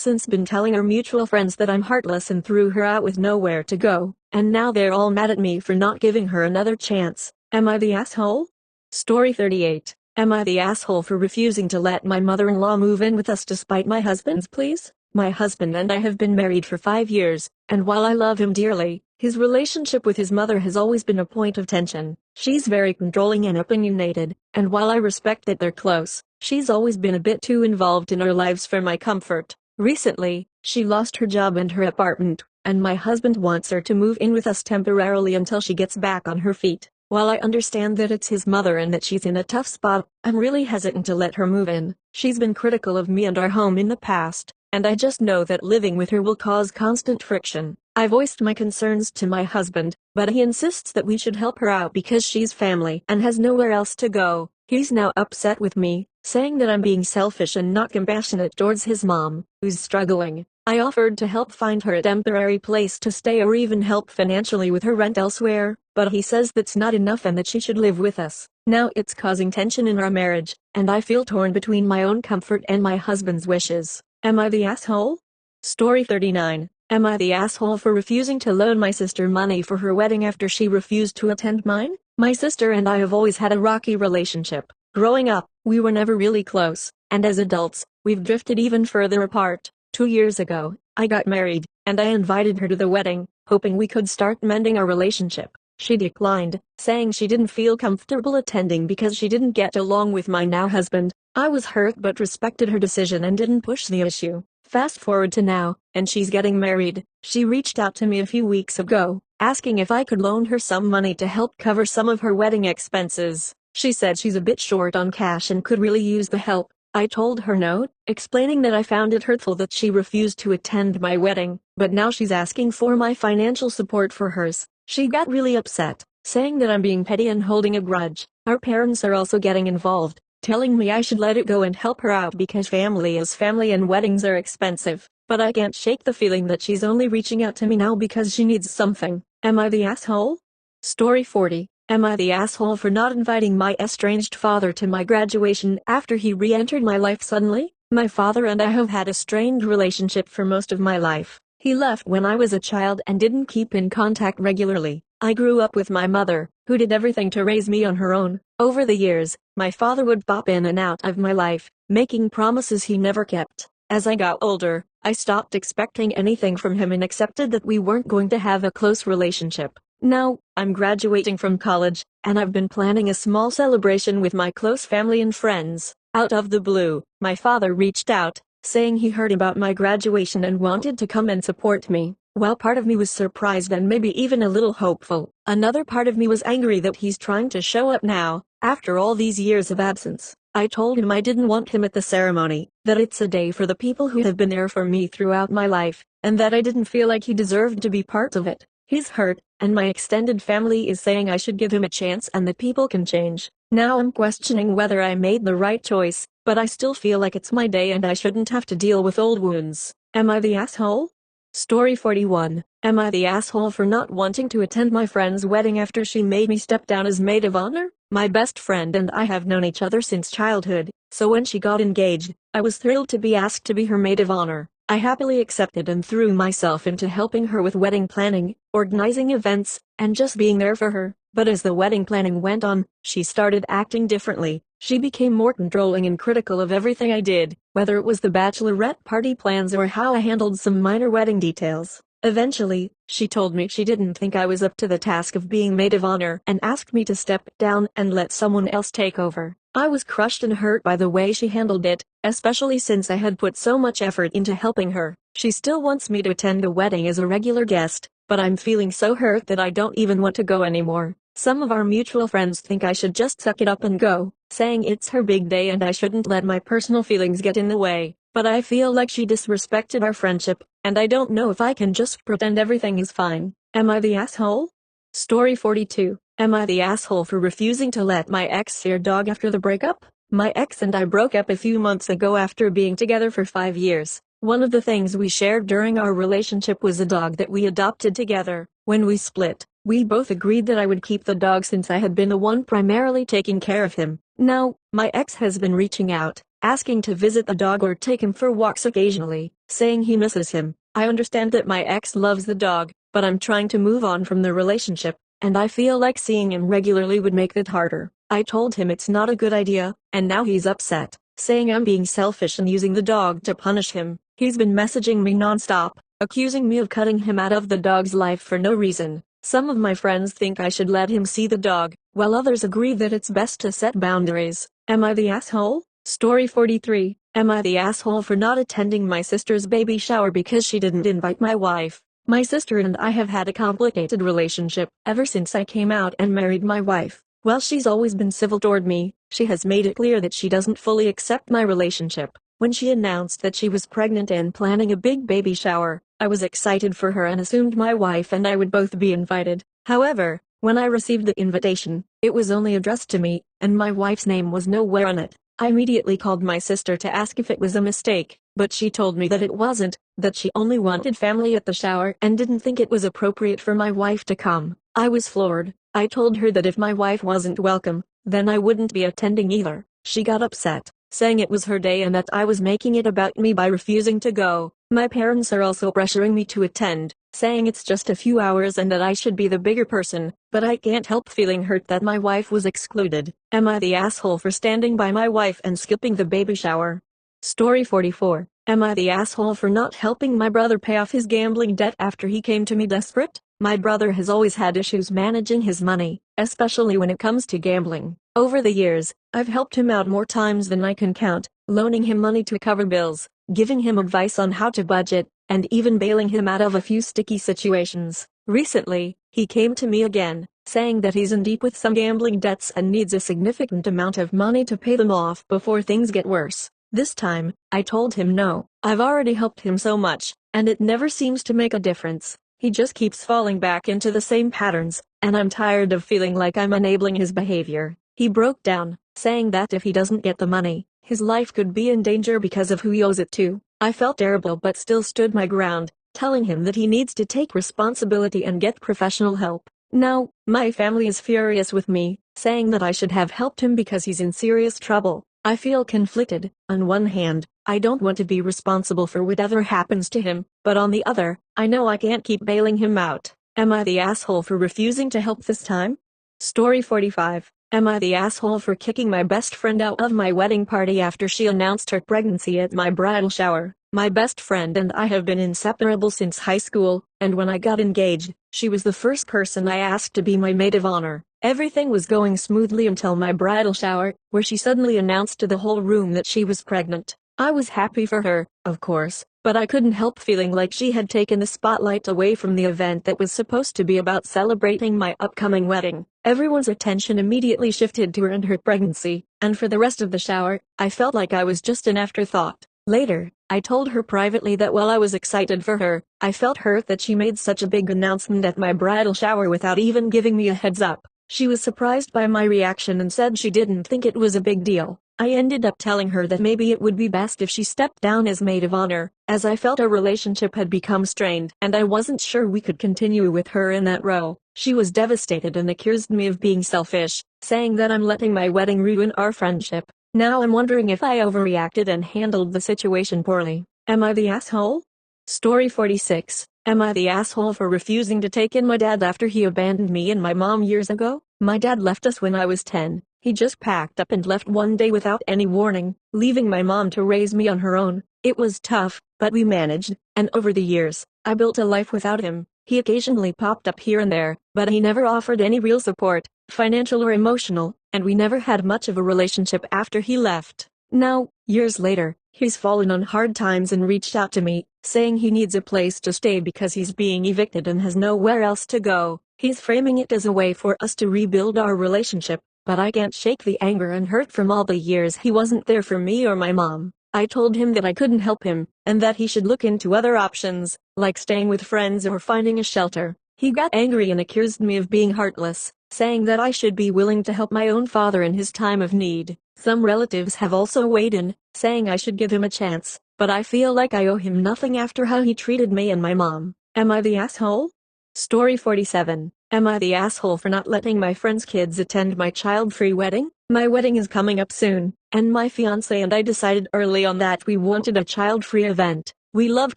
since been telling her mutual friends that I'm heartless and threw her out with nowhere to go, and now they're all mad at me for not giving her another chance. Am I the asshole? Story 38. Am I the asshole for refusing to let my mother-in-law move in with us despite my husband's pleas? My husband and I have been married for 5 years, and while I love him dearly, his relationship with his mother has always been a point of tension. She's very controlling and opinionated, and while I respect that they're close, she's always been a bit too involved in our lives for my comfort. Recently, she lost her job and her apartment, and my husband wants her to move in with us temporarily until she gets back on her feet. While I understand that it's his mother and that she's in a tough spot, I'm really hesitant to let her move in. She's been critical of me and our home in the past, and I just know that living with her will cause constant friction. I voiced my concerns to my husband, but he insists that we should help her out because she's family and has nowhere else to go. He's now upset with me, saying that I'm being selfish and not compassionate towards his mom, who's struggling. I offered to help find her a temporary place to stay or even help financially with her rent elsewhere, but he says that's not enough and that she should live with us. Now it's causing tension in our marriage, and I feel torn between my own comfort and my husband's wishes. Am I the asshole? Story 39. Am I the asshole for refusing to loan my sister money for her wedding after she refused to attend mine? My sister and I have always had a rocky relationship. Growing up, we were never really close, and as adults, we've drifted even further apart. 2 years ago, I got married, and I invited her to the wedding, hoping we could start mending our relationship. She declined, saying she didn't feel comfortable attending because she didn't get along with my now husband. I was hurt but respected her decision and didn't push the issue. Fast forward to now, and she's getting married. She reached out to me a few weeks ago, asking if I could loan her some money to help cover some of her wedding expenses. She said she's a bit short on cash and could really use the help. I told her no, explaining that I found it hurtful that she refused to attend my wedding, but now she's asking for my financial support for hers. She got really upset, saying that I'm being petty and holding a grudge. Our parents are also getting involved, telling me I should let it go and help her out because family is family and weddings are expensive. But I can't shake the feeling that she's only reaching out to me now because she needs something. Am I the asshole? Story 40. Am I the asshole for not inviting my estranged father to my graduation after he re-entered my life suddenly? My father and I have had a strained relationship for most of my life. He left when I was a child and didn't keep in contact regularly. I grew up with my mother, who did everything to raise me on her own. Over the years, my father would pop in and out of my life, making promises he never kept. As I got older, I stopped expecting anything from him and accepted that we weren't going to have a close relationship. Now, I'm graduating from college, and I've been planning a small celebration with my close family and friends. Out of the blue, my father reached out, saying he heard about my graduation and wanted to come and support me. While part of me was surprised and maybe even a little hopeful, another part of me was angry that he's trying to show up now, after all these years of absence. I told him I didn't want him at the ceremony, that it's a day for the people who have been there for me throughout my life, and that I didn't feel like he deserved to be part of it. He's hurt, and my extended family is saying I should give him a chance and that people can change. Now I'm questioning whether I made the right choice, but I still feel like it's my day and I shouldn't have to deal with old wounds. Am I the asshole? Story 41. Am I the asshole for not wanting to attend my friend's wedding after she made me step down as maid of honor? My best friend and I have known each other since childhood, so when she got engaged, I was thrilled to be asked to be her maid of honor. I happily accepted and threw myself into helping her with wedding planning, organizing events, and just being there for her. But as the wedding planning went on, she started acting differently. She became more controlling and critical of everything I did, whether it was the bachelorette party plans or how I handled some minor wedding details. Eventually, she told me she didn't think I was up to the task of being maid of honor and asked me to step down and let someone else take over. I was crushed and hurt by the way she handled it, especially since I had put so much effort into helping her. She still wants me to attend the wedding as a regular guest, but I'm feeling so hurt that I don't even want to go anymore. Some of our mutual friends think I should just suck it up and go, saying it's her big day and I shouldn't let my personal feelings get in the way. But I feel like she disrespected our friendship, and I don't know if I can just pretend everything is fine. Am I the asshole? Story 42. Am I the asshole for refusing to let my ex see her dog after the breakup? My ex and I broke up a few months ago after being together for 5 years. One of the things we shared during our relationship was a dog that we adopted together. When we split, we both agreed that I would keep the dog since I had been the one primarily taking care of him. Now, my ex has been reaching out, asking to visit the dog or take him for walks occasionally, saying he misses him. I understand that my ex loves the dog, but I'm trying to move on from the relationship, and I feel like seeing him regularly would make it harder. I told him it's not a good idea, and now he's upset, saying I'm being selfish and using the dog to punish him. He's been messaging me nonstop, accusing me of cutting him out of the dog's life for no reason. Some of my friends think I should let him see the dog, while others agree that it's best to set boundaries. Am I the asshole? Story 43. Am I the asshole for not attending my sister's baby shower because she didn't invite my wife? My sister and I have had a complicated relationship ever since I came out and married my wife. While she's always been civil toward me, she has made it clear that she doesn't fully accept my relationship. When she announced that she was pregnant and planning a big baby shower, I was excited for her and assumed my wife and I would both be invited. However, when I received the invitation, it was only addressed to me, and my wife's name was nowhere on it. I immediately called my sister to ask if it was a mistake, but she told me that it wasn't, that she only wanted family at the shower and didn't think it was appropriate for my wife to come. I was floored. I told her that if my wife wasn't welcome, then I wouldn't be attending either. She got upset, saying it was her day and that I was making it about me by refusing to go. My parents are also pressuring me to attend, saying it's just a few hours and that I should be the bigger person, but I can't help feeling hurt that my wife was excluded. Am I the asshole for standing by my wife and skipping the baby shower? Story 44. Am I the asshole for not helping my brother pay off his gambling debt after he came to me desperate? My brother has always had issues managing his money, especially when it comes to gambling. Over the years, I've helped him out more times than I can count, loaning him money to cover bills, giving him advice on how to budget, and even bailing him out of a few sticky situations. Recently, he came to me again, saying that he's in deep with some gambling debts and needs a significant amount of money to pay them off before things get worse. This time, I told him no. I've already helped him so much, and it never seems to make a difference. He just keeps falling back into the same patterns, and I'm tired of feeling like I'm enabling his behavior. He broke down, saying that if he doesn't get the money, his life could be in danger because of who he owes it to. I felt terrible but still stood my ground, telling him that he needs to take responsibility and get professional help. Now, my family is furious with me, saying that I should have helped him because he's in serious trouble. I feel conflicted. On one hand, I don't want to be responsible for whatever happens to him, but on the other, I know I can't keep bailing him out. Am I the asshole for refusing to help this time? Story 45. Am I the asshole for kicking my best friend out of my wedding party after she announced her pregnancy at my bridal shower? My best friend and I have been inseparable since high school, and when I got engaged, she was the first person I asked to be my maid of honor. Everything was going smoothly until my bridal shower, where she suddenly announced to the whole room that she was pregnant. I was happy for her, of course, but I couldn't help feeling like she had taken the spotlight away from the event that was supposed to be about celebrating my upcoming wedding. Everyone's attention immediately shifted to her and her pregnancy, and for the rest of the shower, I felt like I was just an afterthought. Later, I told her privately that while I was excited for her, I felt hurt that she made such a big announcement at my bridal shower without even giving me a heads up. She was surprised by my reaction and said she didn't think it was a big deal. I ended up telling her that maybe it would be best if she stepped down as maid of honor, as I felt our relationship had become strained and I wasn't sure we could continue with her in that role. She was devastated and accused me of being selfish, saying that I'm letting my wedding ruin our friendship. Now I'm wondering if I overreacted and handled the situation poorly. Am I the asshole? Story 46. Am I the asshole for refusing to take in my dad after he abandoned me and my mom years ago? My dad left us when I was 10. He just packed up and left one day without any warning, leaving my mom to raise me on her own. It was tough, but we managed, and over the years, I built a life without him. He occasionally popped up here and there, but he never offered any real support, financial or emotional, and we never had much of a relationship after he left. Now, years later, he's fallen on hard times and reached out to me, saying he needs a place to stay because he's being evicted and has nowhere else to go. He's framing it as a way for us to rebuild our relationship, but I can't shake the anger and hurt from all the years he wasn't there for me or my mom. I told him that I couldn't help him, and that he should look into other options, like staying with friends or finding a shelter. He got angry and accused me of being heartless, saying that I should be willing to help my own father in his time of need. Some relatives have also weighed in, saying I should give him a chance, but I feel like I owe him nothing after how he treated me and my mom. Am I the asshole? Story 47. Am I the asshole for not letting my friends' kids attend my child-free wedding? My wedding is coming up soon, and my fiance and I decided early on that we wanted a child-free event. We love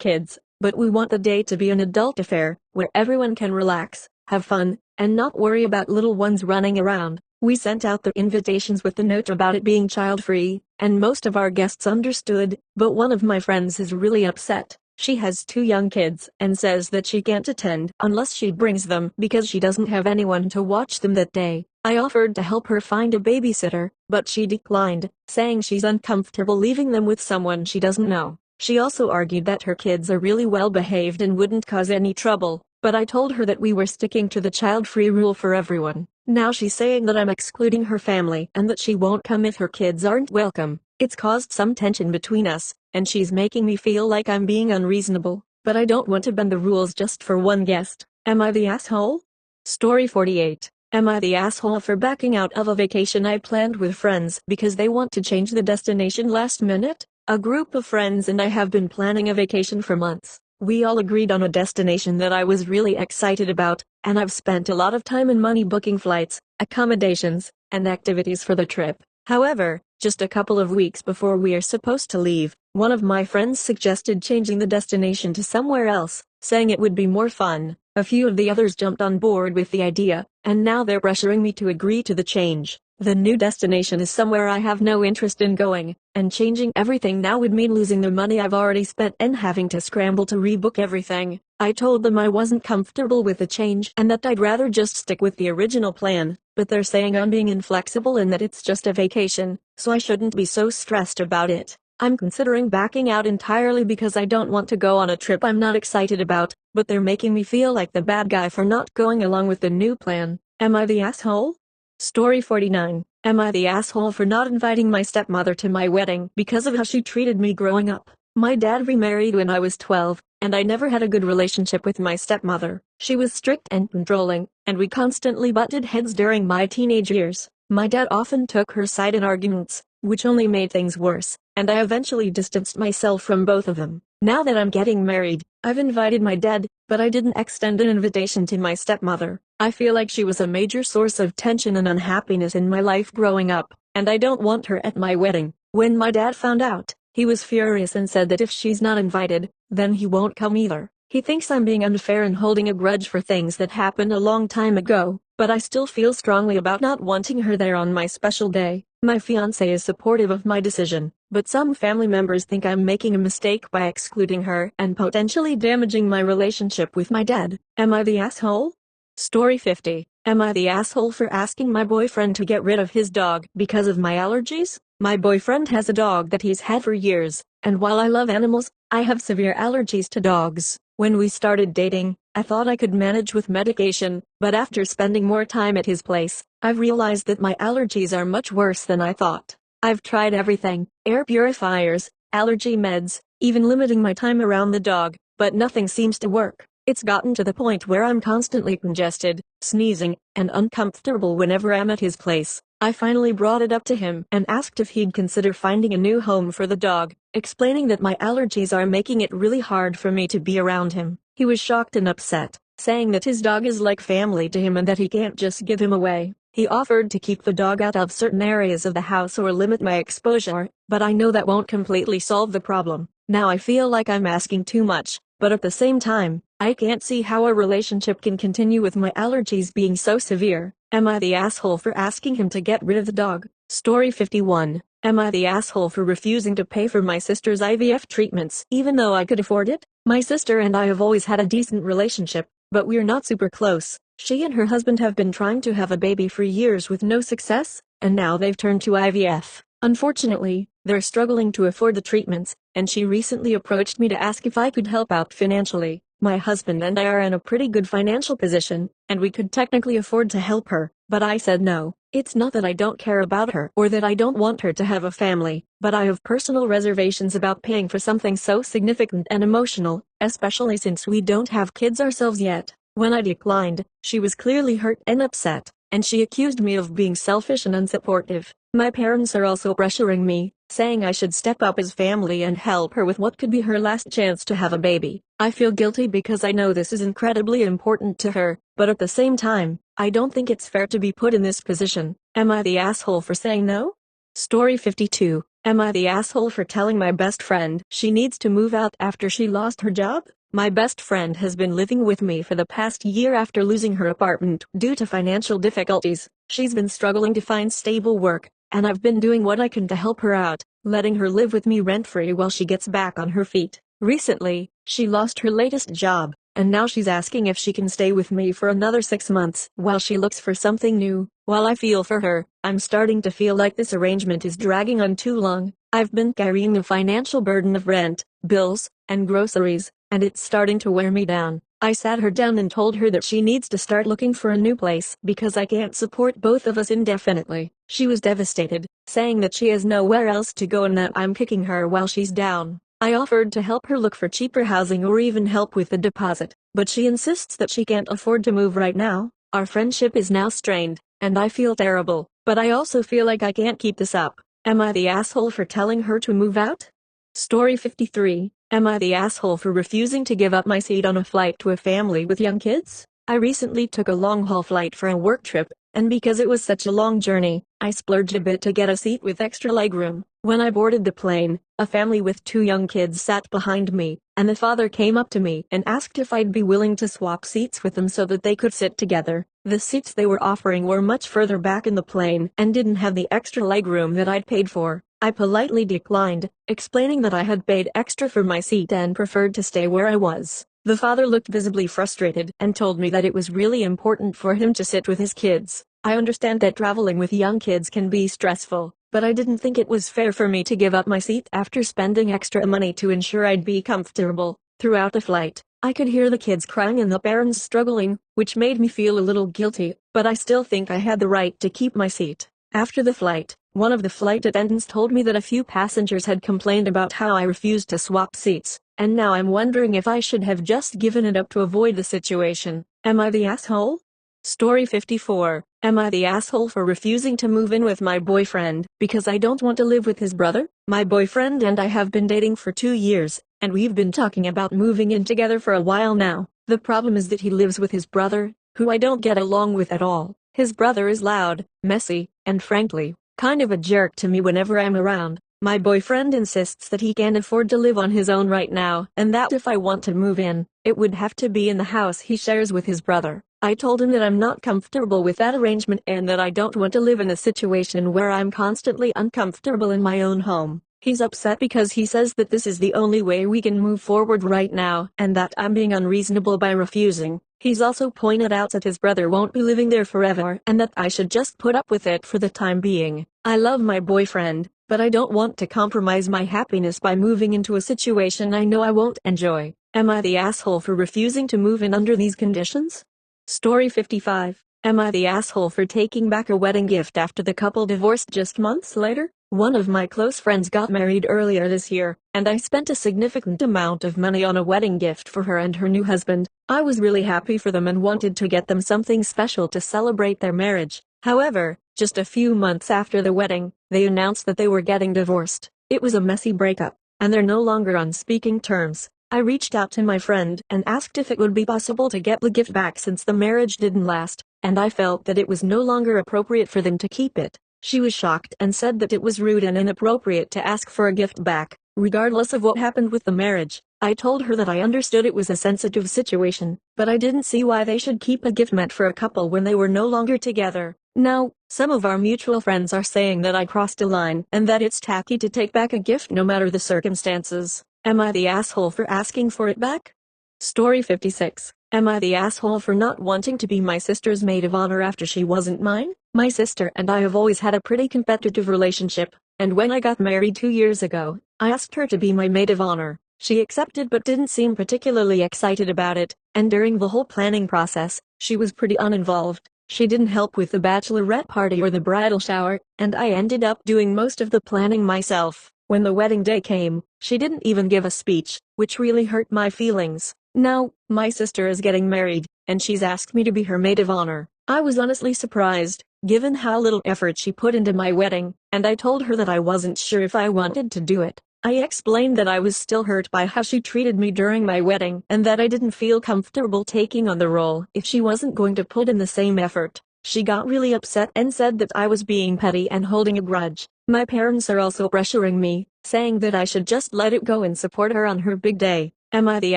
kids, but we want the day to be an adult affair, where everyone can relax, have fun, and not worry about little ones running around. We sent out the invitations with the note about it being child-free, and most of our guests understood, but one of my friends is really upset. She has 2 young kids and says that she can't attend unless she brings them because she doesn't have anyone to watch them that day. I offered to help her find a babysitter, but she declined, saying she's uncomfortable leaving them with someone she doesn't know. She also argued that her kids are really well behaved and wouldn't cause any trouble, but I told her that we were sticking to the child-free rule for everyone. Now she's saying that I'm excluding her family and that she won't come if her kids aren't welcome. It's caused some tension between us, and she's making me feel like I'm being unreasonable, but I don't want to bend the rules just for one guest. Am I the asshole? Story 48. Am I the asshole for backing out of a vacation I planned with friends because they want to change the destination last minute? A group of friends and I have been planning a vacation for months. We all agreed on a destination that I was really excited about, and I've spent a lot of time and money booking flights, accommodations, and activities for the trip. However, just a couple of weeks before we are supposed to leave, one of my friends suggested changing the destination to somewhere else, saying it would be more fun. A few of the others jumped on board with the idea, and now they're pressuring me to agree to the change. The new destination is somewhere I have no interest in going, and changing everything now would mean losing the money I've already spent and having to scramble to rebook everything. I told them I wasn't comfortable with the change and that I'd rather just stick with the original plan, but they're saying I'm being inflexible and that it's just a vacation, so I shouldn't be so stressed about it. I'm considering backing out entirely because I don't want to go on a trip I'm not excited about, but they're making me feel like the bad guy for not going along with the new plan. Am I the asshole? Story 49. Am I the asshole for not inviting my stepmother to my wedding because of how she treated me growing up? My dad remarried when I was 12, and I never had a good relationship with my stepmother. She was strict and controlling, and we constantly butted heads during my teenage years. My dad often took her side in arguments, which only made things worse, and I eventually distanced myself from both of them. Now that I'm getting married, I've invited my dad, but I didn't extend an invitation to my stepmother. I feel like she was a major source of tension and unhappiness in my life growing up, and I don't want her at my wedding. When my dad found out, he was furious and said that if she's not invited, then he won't come either. He thinks I'm being unfair and holding a grudge for things that happened a long time ago, but I still feel strongly about not wanting her there on my special day. My fiancé is supportive of my decision, but some family members think I'm making a mistake by excluding her and potentially damaging my relationship with my dad. Am I the asshole? Story 50. Am I the asshole for asking my boyfriend to get rid of his dog because of my allergies? My boyfriend has a dog that he's had for years, and while I love animals, I have severe allergies to dogs. When we started dating, I thought I could manage with medication, but after spending more time at his place, I've realized that my allergies are much worse than I thought. I've tried everything, air purifiers, allergy meds, even limiting my time around the dog, but nothing seems to work. It's gotten to the point where I'm constantly congested, sneezing, and uncomfortable whenever I'm at his place. I finally brought it up to him and asked if he'd consider finding a new home for the dog, explaining that my allergies are making it really hard for me to be around him. He was shocked and upset, saying that his dog is like family to him and that he can't just give him away. He offered to keep the dog out of certain areas of the house or limit my exposure, but I know that won't completely solve the problem. Now I feel like I'm asking too much, but at the same time, I can't see how a relationship can continue with my allergies being so severe. Am I the asshole for asking him to get rid of the dog? Story 51. Am I the asshole for refusing to pay for my sister's IVF treatments even though I could afford it? My sister and I have always had a decent relationship, but we're not super close. She and her husband have been trying to have a baby for years with no success, and now they've turned to IVF. Unfortunately, they're struggling to afford the treatments, and she recently approached me to ask if I could help out financially. My husband and I are in a pretty good financial position, and we could technically afford to help her, but I said no. It's not that I don't care about her or that I don't want her to have a family, but I have personal reservations about paying for something so significant and emotional, especially since we don't have kids ourselves yet. When I declined, she was clearly hurt and upset. and she accused me of being selfish and unsupportive. My parents are also pressuring me, saying I should step up as family and help her with what could be her last chance to have a baby. I feel guilty because I know this is incredibly important to her, but at the same time, I don't think it's fair to be put in this position. Am I the asshole for saying no? Story 52. Am I the asshole for telling my best friend she needs to move out after she lost her job? My best friend has been living with me for the past year after losing her apartment due to financial difficulties. She's been struggling to find stable work, and I've been doing what I can to help her out, letting her live with me rent-free while she gets back on her feet. Recently, she lost her latest job, and now she's asking if she can stay with me for another 6 months while she looks for something new. While I feel for her, I'm starting to feel like this arrangement is dragging on too long. I've been carrying the financial burden of rent, bills, and groceries, and it's starting to wear me down. I sat her down and told her that she needs to start looking for a new place because I can't support both of us indefinitely. She was devastated, saying that she has nowhere else to go and that I'm kicking her while she's down. I offered to help her look for cheaper housing or even help with the deposit, but she insists that she can't afford to move right now. Our friendship is now strained, and I feel terrible, but I also feel like I can't keep this up. Am I the asshole for telling her to move out? Story 53. Am I the asshole for refusing to give up my seat on a flight to a family with young kids? I recently took a long-haul flight for a work trip, and because it was such a long journey, I splurged a bit to get a seat with extra legroom. When I boarded the plane, a family with 2 young kids sat behind me, and the father came up to me and asked if I'd be willing to swap seats with them so that they could sit together. The seats they were offering were much further back in the plane and didn't have the extra legroom that I'd paid for. I politely declined, explaining that I had paid extra for my seat and preferred to stay where I was. The father looked visibly frustrated and told me that it was really important for him to sit with his kids. I understand that traveling with young kids can be stressful, but I didn't think it was fair for me to give up my seat after spending extra money to ensure I'd be comfortable. Throughout the flight, I could hear the kids crying and the parents struggling, which made me feel a little guilty, but I still think I had the right to keep my seat. After the flight, one of the flight attendants told me that a few passengers had complained about how I refused to swap seats, and now I'm wondering if I should have just given it up to avoid the situation. Am I the asshole? Story 54. Am I the asshole for refusing to move in with my boyfriend because I don't want to live with his brother? My boyfriend and I have been dating for 2 years, and we've been talking about moving in together for a while now. The problem is that he lives with his brother, who I don't get along with at all. His brother is loud, messy, and frankly, kind of a jerk to me whenever I'm around. My boyfriend insists that he can't afford to live on his own right now, and that if I want to move in, it would have to be in the house he shares with his brother. I told him that I'm not comfortable with that arrangement and that I don't want to live in a situation where I'm constantly uncomfortable in my own home. He's upset because he says that this is the only way we can move forward right now and that I'm being unreasonable by refusing. He's also pointed out that his brother won't be living there forever and that I should just put up with it for the time being. I love my boyfriend, but I don't want to compromise my happiness by moving into a situation I know I won't enjoy. Am I the asshole for refusing to move in under these conditions? Story 55. Am I the asshole for taking back a wedding gift after the couple divorced just months later? One of my close friends got married earlier this year, and I spent a significant amount of money on a wedding gift for her and her new husband. I was really happy for them and wanted to get them something special to celebrate their marriage. However, just a few months after the wedding, they announced that they were getting divorced. It was a messy breakup, and they're no longer on speaking terms. I reached out to my friend and asked if it would be possible to get the gift back since the marriage didn't last, and I felt that it was no longer appropriate for them to keep it. She was shocked and said that it was rude and inappropriate to ask for a gift back, regardless of what happened with the marriage. I told her that I understood it was a sensitive situation, but I didn't see why they should keep a gift meant for a couple when they were no longer together. Now, some of our mutual friends are saying that I crossed a line and that it's tacky to take back a gift no matter the circumstances. Am I the asshole for asking for it back? Story 56. Am I the asshole for not wanting to be my sister's maid of honor after she wasn't mine? My sister and I have always had a pretty competitive relationship, and when I got married 2 years ago, I asked her to be my maid of honor. She accepted but didn't seem particularly excited about it, and during the whole planning process, she was pretty uninvolved. She didn't help with the bachelorette party or the bridal shower, and I ended up doing most of the planning myself. When the wedding day came, she didn't even give a speech, which really hurt my feelings. Now, my sister is getting married, and she's asked me to be her maid of honor. I was honestly surprised, given how little effort she put into my wedding, and I told her that I wasn't sure if I wanted to do it. I explained that I was still hurt by how she treated me during my wedding and that I didn't feel comfortable taking on the role if she wasn't going to put in the same effort. She got really upset and said that I was being petty and holding a grudge. My parents are also pressuring me, saying that I should just let it go and support her on her big day. Am I the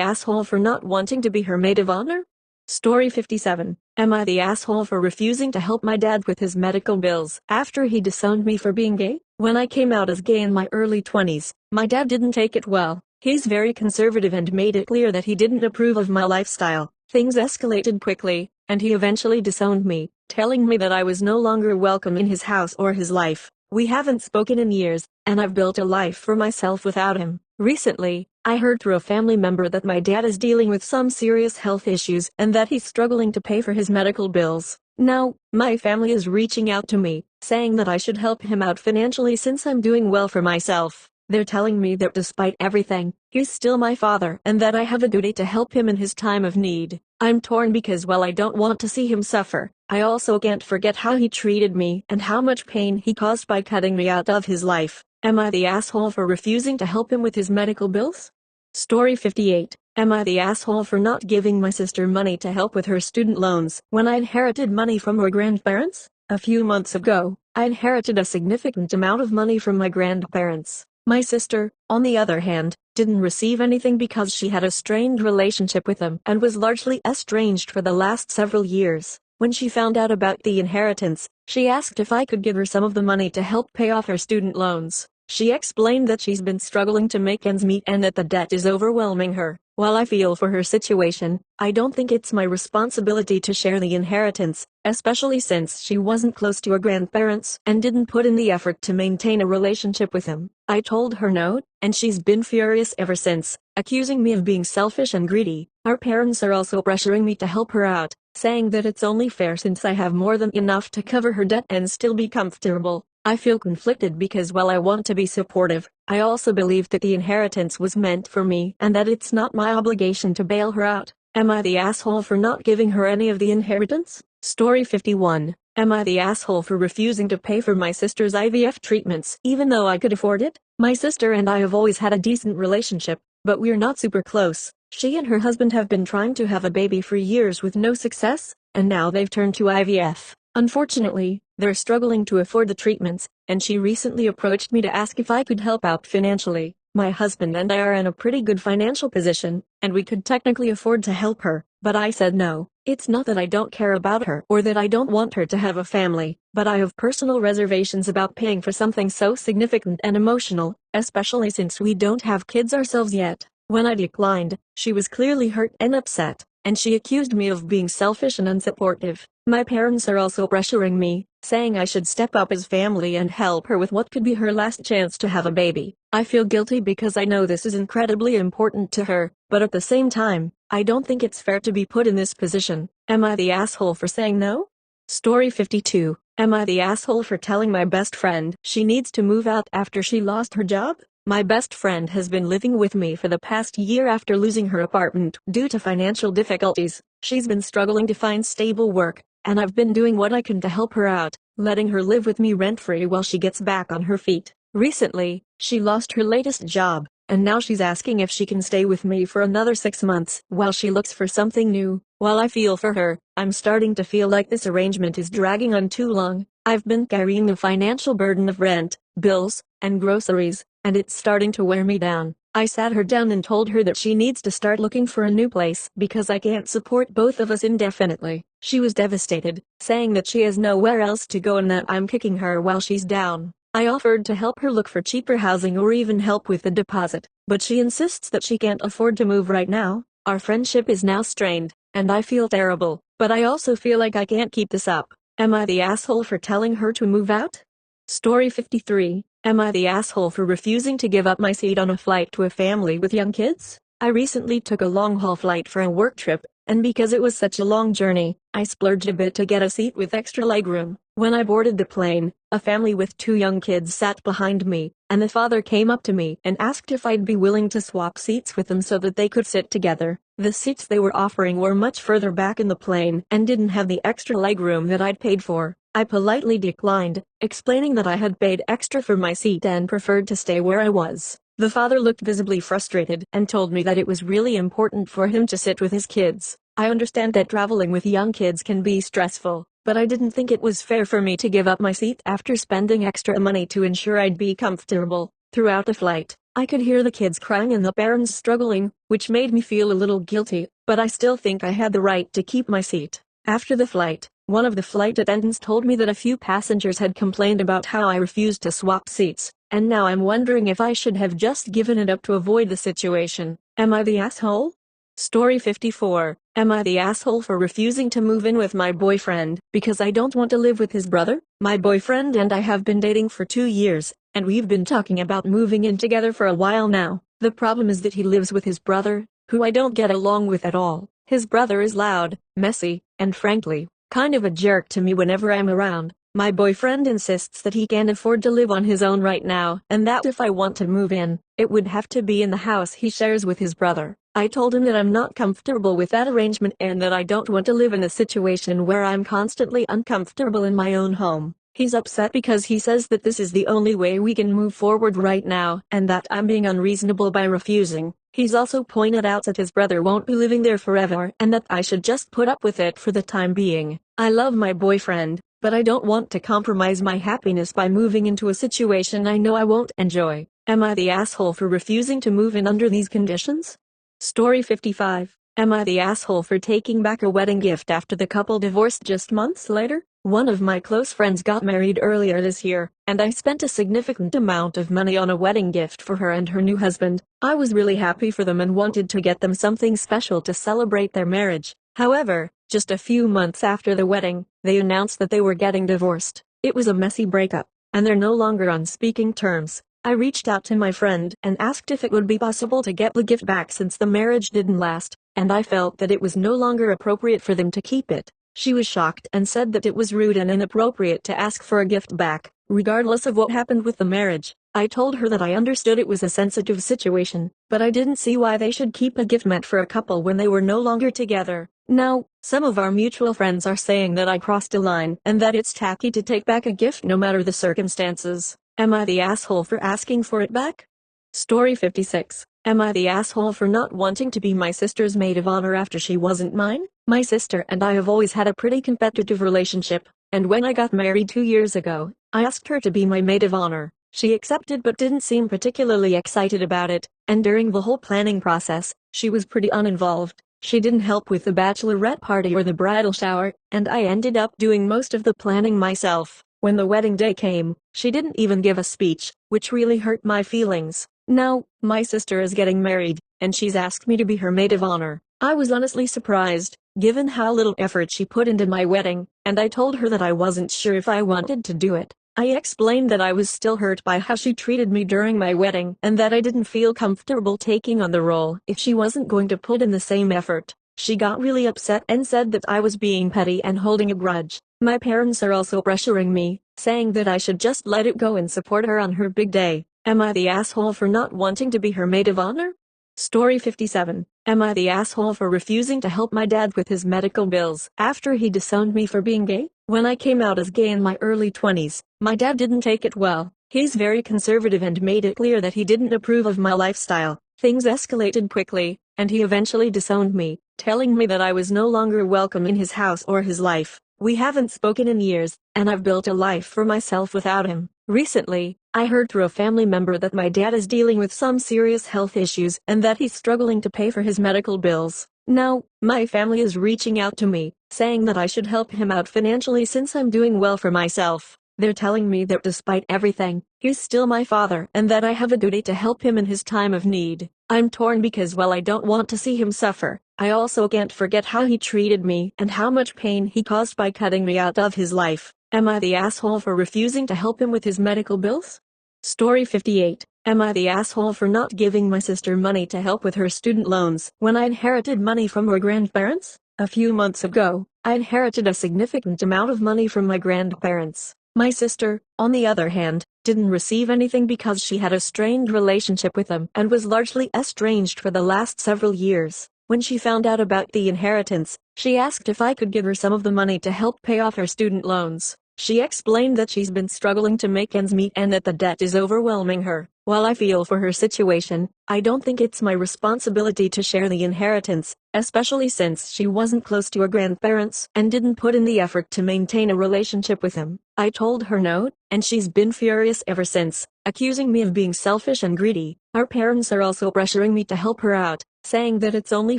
asshole for not wanting to be her maid of honor? Story 57. Am I the asshole for refusing to help my dad with his medical bills after he disowned me for being gay? When I came out as gay in my early 20s, my dad didn't take it well. He's very conservative and made it clear that he didn't approve of my lifestyle. Things escalated quickly, and he eventually disowned me, telling me that I was no longer welcome in his house or his life. We haven't spoken in years, and I've built a life for myself without him. Recently, I heard through a family member that my dad is dealing with some serious health issues and that he's struggling to pay for his medical bills. Now, my family is reaching out to me, saying that I should help him out financially since I'm doing well for myself. They're telling me that despite everything, he's still my father and that I have a duty to help him in his time of need. I'm torn because while I don't want to see him suffer, I also can't forget how he treated me and how much pain he caused by cutting me out of his life. Am I the asshole for refusing to help him with his medical bills? Story 58. Am I the asshole for not giving my sister money to help with her student loans when I inherited money from her grandparents? A few months ago, I inherited a significant amount of money from my grandparents. My sister, on the other hand, didn't receive anything because she had a strained relationship with them and was largely estranged for the last several years. When she found out about the inheritance, she asked if I could give her some of the money to help pay off her student loans. She explained that she's been struggling to make ends meet and that the debt is overwhelming her. While I feel for her situation, I don't think it's my responsibility to share the inheritance, especially since she wasn't close to her grandparents and didn't put in the effort to maintain a relationship with them. I told her no, and she's been furious ever since, accusing me of being selfish and greedy. Our parents are also pressuring me to help her out, saying that it's only fair since I have more than enough to cover her debt and still be comfortable. I feel conflicted because while I want to be supportive, I also believe that the inheritance was meant for me and that it's not my obligation to bail her out. Am I the asshole for not giving her any of the inheritance? Story 51. Am I the asshole for refusing to pay for my sister's IVF treatments even though I could afford it? My sister and I have always had a decent relationship, but we're not super close. She and her husband have been trying to have a baby for years with no success, and now they've turned to IVF. Unfortunately, they're struggling to afford the treatments, and she recently approached me to ask if I could help out financially. My husband and I are in a pretty good financial position, and we could technically afford to help her, but I said no. It's not that I don't care about her or that I don't want her to have a family, but I have personal reservations about paying for something so significant and emotional, especially since we don't have kids ourselves yet. When I declined, she was clearly hurt and upset, and she accused me of being selfish and unsupportive. My parents are also pressuring me, saying I should step up as family and help her with what could be her last chance to have a baby. I feel guilty because I know this is incredibly important to her, but at the same time, I don't think it's fair to be put in this position. Am I the asshole for saying no? Story 52. Am I the asshole for telling my best friend she needs to move out after she lost her job? My best friend has been living with me for the past year after losing her apartment due to financial difficulties. She's been struggling to find stable work, and I've been doing what I can to help her out, letting her live with me rent-free while she gets back on her feet. Recently, she lost her latest job, and now she's asking if she can stay with me for another 6 months while she looks for something new. While I feel for her, I'm starting to feel like this arrangement is dragging on too long. I've been carrying the financial burden of rent, bills, and groceries, and it's starting to wear me down. I sat her down and told her that she needs to start looking for a new place because I can't support both of us indefinitely. She was devastated, saying that she has nowhere else to go and that I'm kicking her while she's down. I offered to help her look for cheaper housing or even help with the deposit, but she insists that she can't afford to move right now. Our friendship is now strained, and I feel terrible, but I also feel like I can't keep this up. Am I the asshole for telling her to move out? Story 53. Am I the asshole for refusing to give up my seat on a flight to a family with young kids? I recently took a long-haul flight for a work trip, and because it was such a long journey, I splurged a bit to get a seat with extra legroom. When I boarded the plane, a family with 2 young kids sat behind me, and the father came up to me and asked if I'd be willing to swap seats with them so that they could sit together. The seats they were offering were much further back in the plane and didn't have the extra legroom that I'd paid for. I politely declined, explaining that I had paid extra for my seat and preferred to stay where I was. The father looked visibly frustrated and told me that it was really important for him to sit with his kids. I understand that traveling with young kids can be stressful, but I didn't think it was fair for me to give up my seat after spending extra money to ensure I'd be comfortable. Throughout the flight, I could hear the kids crying and the parents struggling, which made me feel a little guilty, but I still think I had the right to keep my seat. After the flight, one of the flight attendants told me that a few passengers had complained about how I refused to swap seats, and now I'm wondering if I should have just given it up to avoid the situation. Am I the asshole? Story 54. Am I the asshole for refusing to move in with my boyfriend because I don't want to live with his brother? My boyfriend and I have been dating for 2 years, and we've been talking about moving in together for a while now. The problem is that he lives with his brother, who I don't get along with at all. His brother is loud, messy, and frankly, kind of a jerk to me whenever I'm around. My boyfriend insists that he can't afford to live on his own right now, and that if I want to move in, it would have to be in the house he shares with his brother. I told him that I'm not comfortable with that arrangement and that I don't want to live in a situation where I'm constantly uncomfortable in my own home. He's upset because he says that this is the only way we can move forward right now and that I'm being unreasonable by refusing. He's also pointed out that his brother won't be living there forever and that I should just put up with it for the time being. I love my boyfriend, but I don't want to compromise my happiness by moving into a situation I know I won't enjoy. Am I the asshole for refusing to move in under these conditions? Story 55. Am I the asshole for taking back a wedding gift after the couple divorced just months later? One of my close friends got married earlier this year, and I spent a significant amount of money on a wedding gift for her and her new husband. I was really happy for them and wanted to get them something special to celebrate their marriage. However, just a few months after the wedding, they announced that they were getting divorced. It was a messy breakup, and they're no longer on speaking terms. I reached out to my friend and asked if it would be possible to get the gift back since the marriage didn't last, and I felt that it was no longer appropriate for them to keep it. She was shocked and said that it was rude and inappropriate to ask for a gift back, regardless of what happened with the marriage. I told her that I understood it was a sensitive situation, but I didn't see why they should keep a gift meant for a couple when they were no longer together. Now, some of our mutual friends are saying that I crossed a line and that it's tacky to take back a gift no matter the circumstances. Am I the asshole for asking for it back? Story 56. Am I the asshole for not wanting to be my sister's maid of honor after she wasn't mine? My sister and I have always had a pretty competitive relationship, and when I got married 2 years ago, I asked her to be my maid of honor. She accepted but didn't seem particularly excited about it, and during the whole planning process, she was pretty uninvolved. She didn't help with the bachelorette party or the bridal shower, and I ended up doing most of the planning myself. When the wedding day came, she didn't even give a speech, which really hurt my feelings. Now, my sister is getting married, and she's asked me to be her maid of honor. I was honestly surprised, given how little effort she put into my wedding, and I told her that I wasn't sure if I wanted to do it. I explained that I was still hurt by how she treated me during my wedding and that I didn't feel comfortable taking on the role if she wasn't going to put in the same effort. She got really upset and said that I was being petty and holding a grudge. My parents are also pressuring me, saying that I should just let it go and support her on her big day. Am I the asshole for not wanting to be her maid of honor? Story 57. Am I the asshole for refusing to help my dad with his medical bills after he disowned me for being gay? When I came out as gay in my early 20s, my dad didn't take it well. He's very conservative and made it clear that he didn't approve of my lifestyle. Things escalated quickly, and he eventually disowned me, telling me that I was no longer welcome in his house or his life. We haven't spoken in years, and I've built a life for myself without him. Recently, I heard through a family member that my dad is dealing with some serious health issues and that he's struggling to pay for his medical bills. Now, my family is reaching out to me, saying that I should help him out financially since I'm doing well for myself. They're telling me that despite everything, he's still my father and that I have a duty to help him in his time of need. I'm torn because while I don't want to see him suffer, I also can't forget how he treated me and how much pain he caused by cutting me out of his life. Am I the asshole for refusing to help him with his medical bills? Story 58. Am I the asshole for not giving my sister money to help with her student loans when I inherited money from her grandparents? A few months ago, I inherited a significant amount of money from my grandparents. My sister, on the other hand, didn't receive anything because she had a strained relationship with them and was largely estranged for the last several years. When she found out about the inheritance, she asked if I could give her some of the money to help pay off her student loans. She explained that she's been struggling to make ends meet and that the debt is overwhelming her. While I feel for her situation, I don't think it's my responsibility to share the inheritance, especially since she wasn't close to her grandparents and didn't put in the effort to maintain a relationship with them. I told her no, and she's been furious ever since, accusing me of being selfish and greedy. Her parents are also pressuring me to help her out, saying that it's only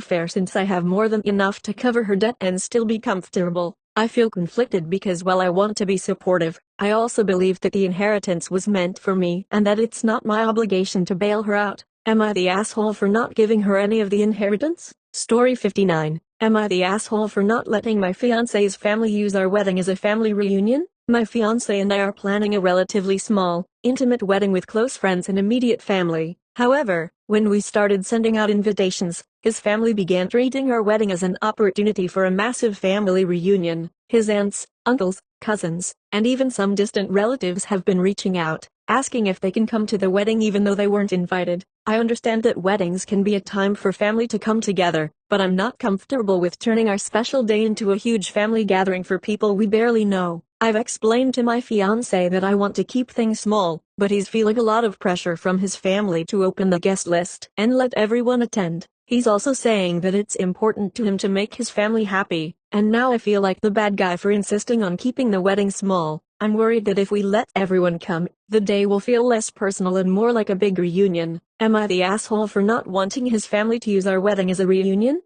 fair since I have more than enough to cover her debt and still be comfortable. I feel conflicted because while I want to be supportive, I also believe that the inheritance was meant for me and that it's not my obligation to bail her out. Am I the asshole for not giving her any of the inheritance? Story 59. Am I the asshole for not letting my fiancé's family use our wedding as a family reunion? My fiancé and I are planning a relatively small, intimate wedding with close friends and immediate family. However, when we started sending out invitations, his family began treating our wedding as an opportunity for a massive family reunion. His aunts, uncles, cousins, and even some distant relatives have been reaching out, asking if they can come to the wedding even though they weren't invited. I understand that weddings can be a time for family to come together, but I'm not comfortable with turning our special day into a huge family gathering for people we barely know. I've explained to my fiancé that I want to keep things small, but he's feeling a lot of pressure from his family to open the guest list and let everyone attend. He's also saying that it's important to him to make his family happy, and now I feel like the bad guy for insisting on keeping the wedding small. I'm worried that if we let everyone come, the day will feel less personal and more like a big reunion. Am I the asshole for not wanting his family to use our wedding as a reunion?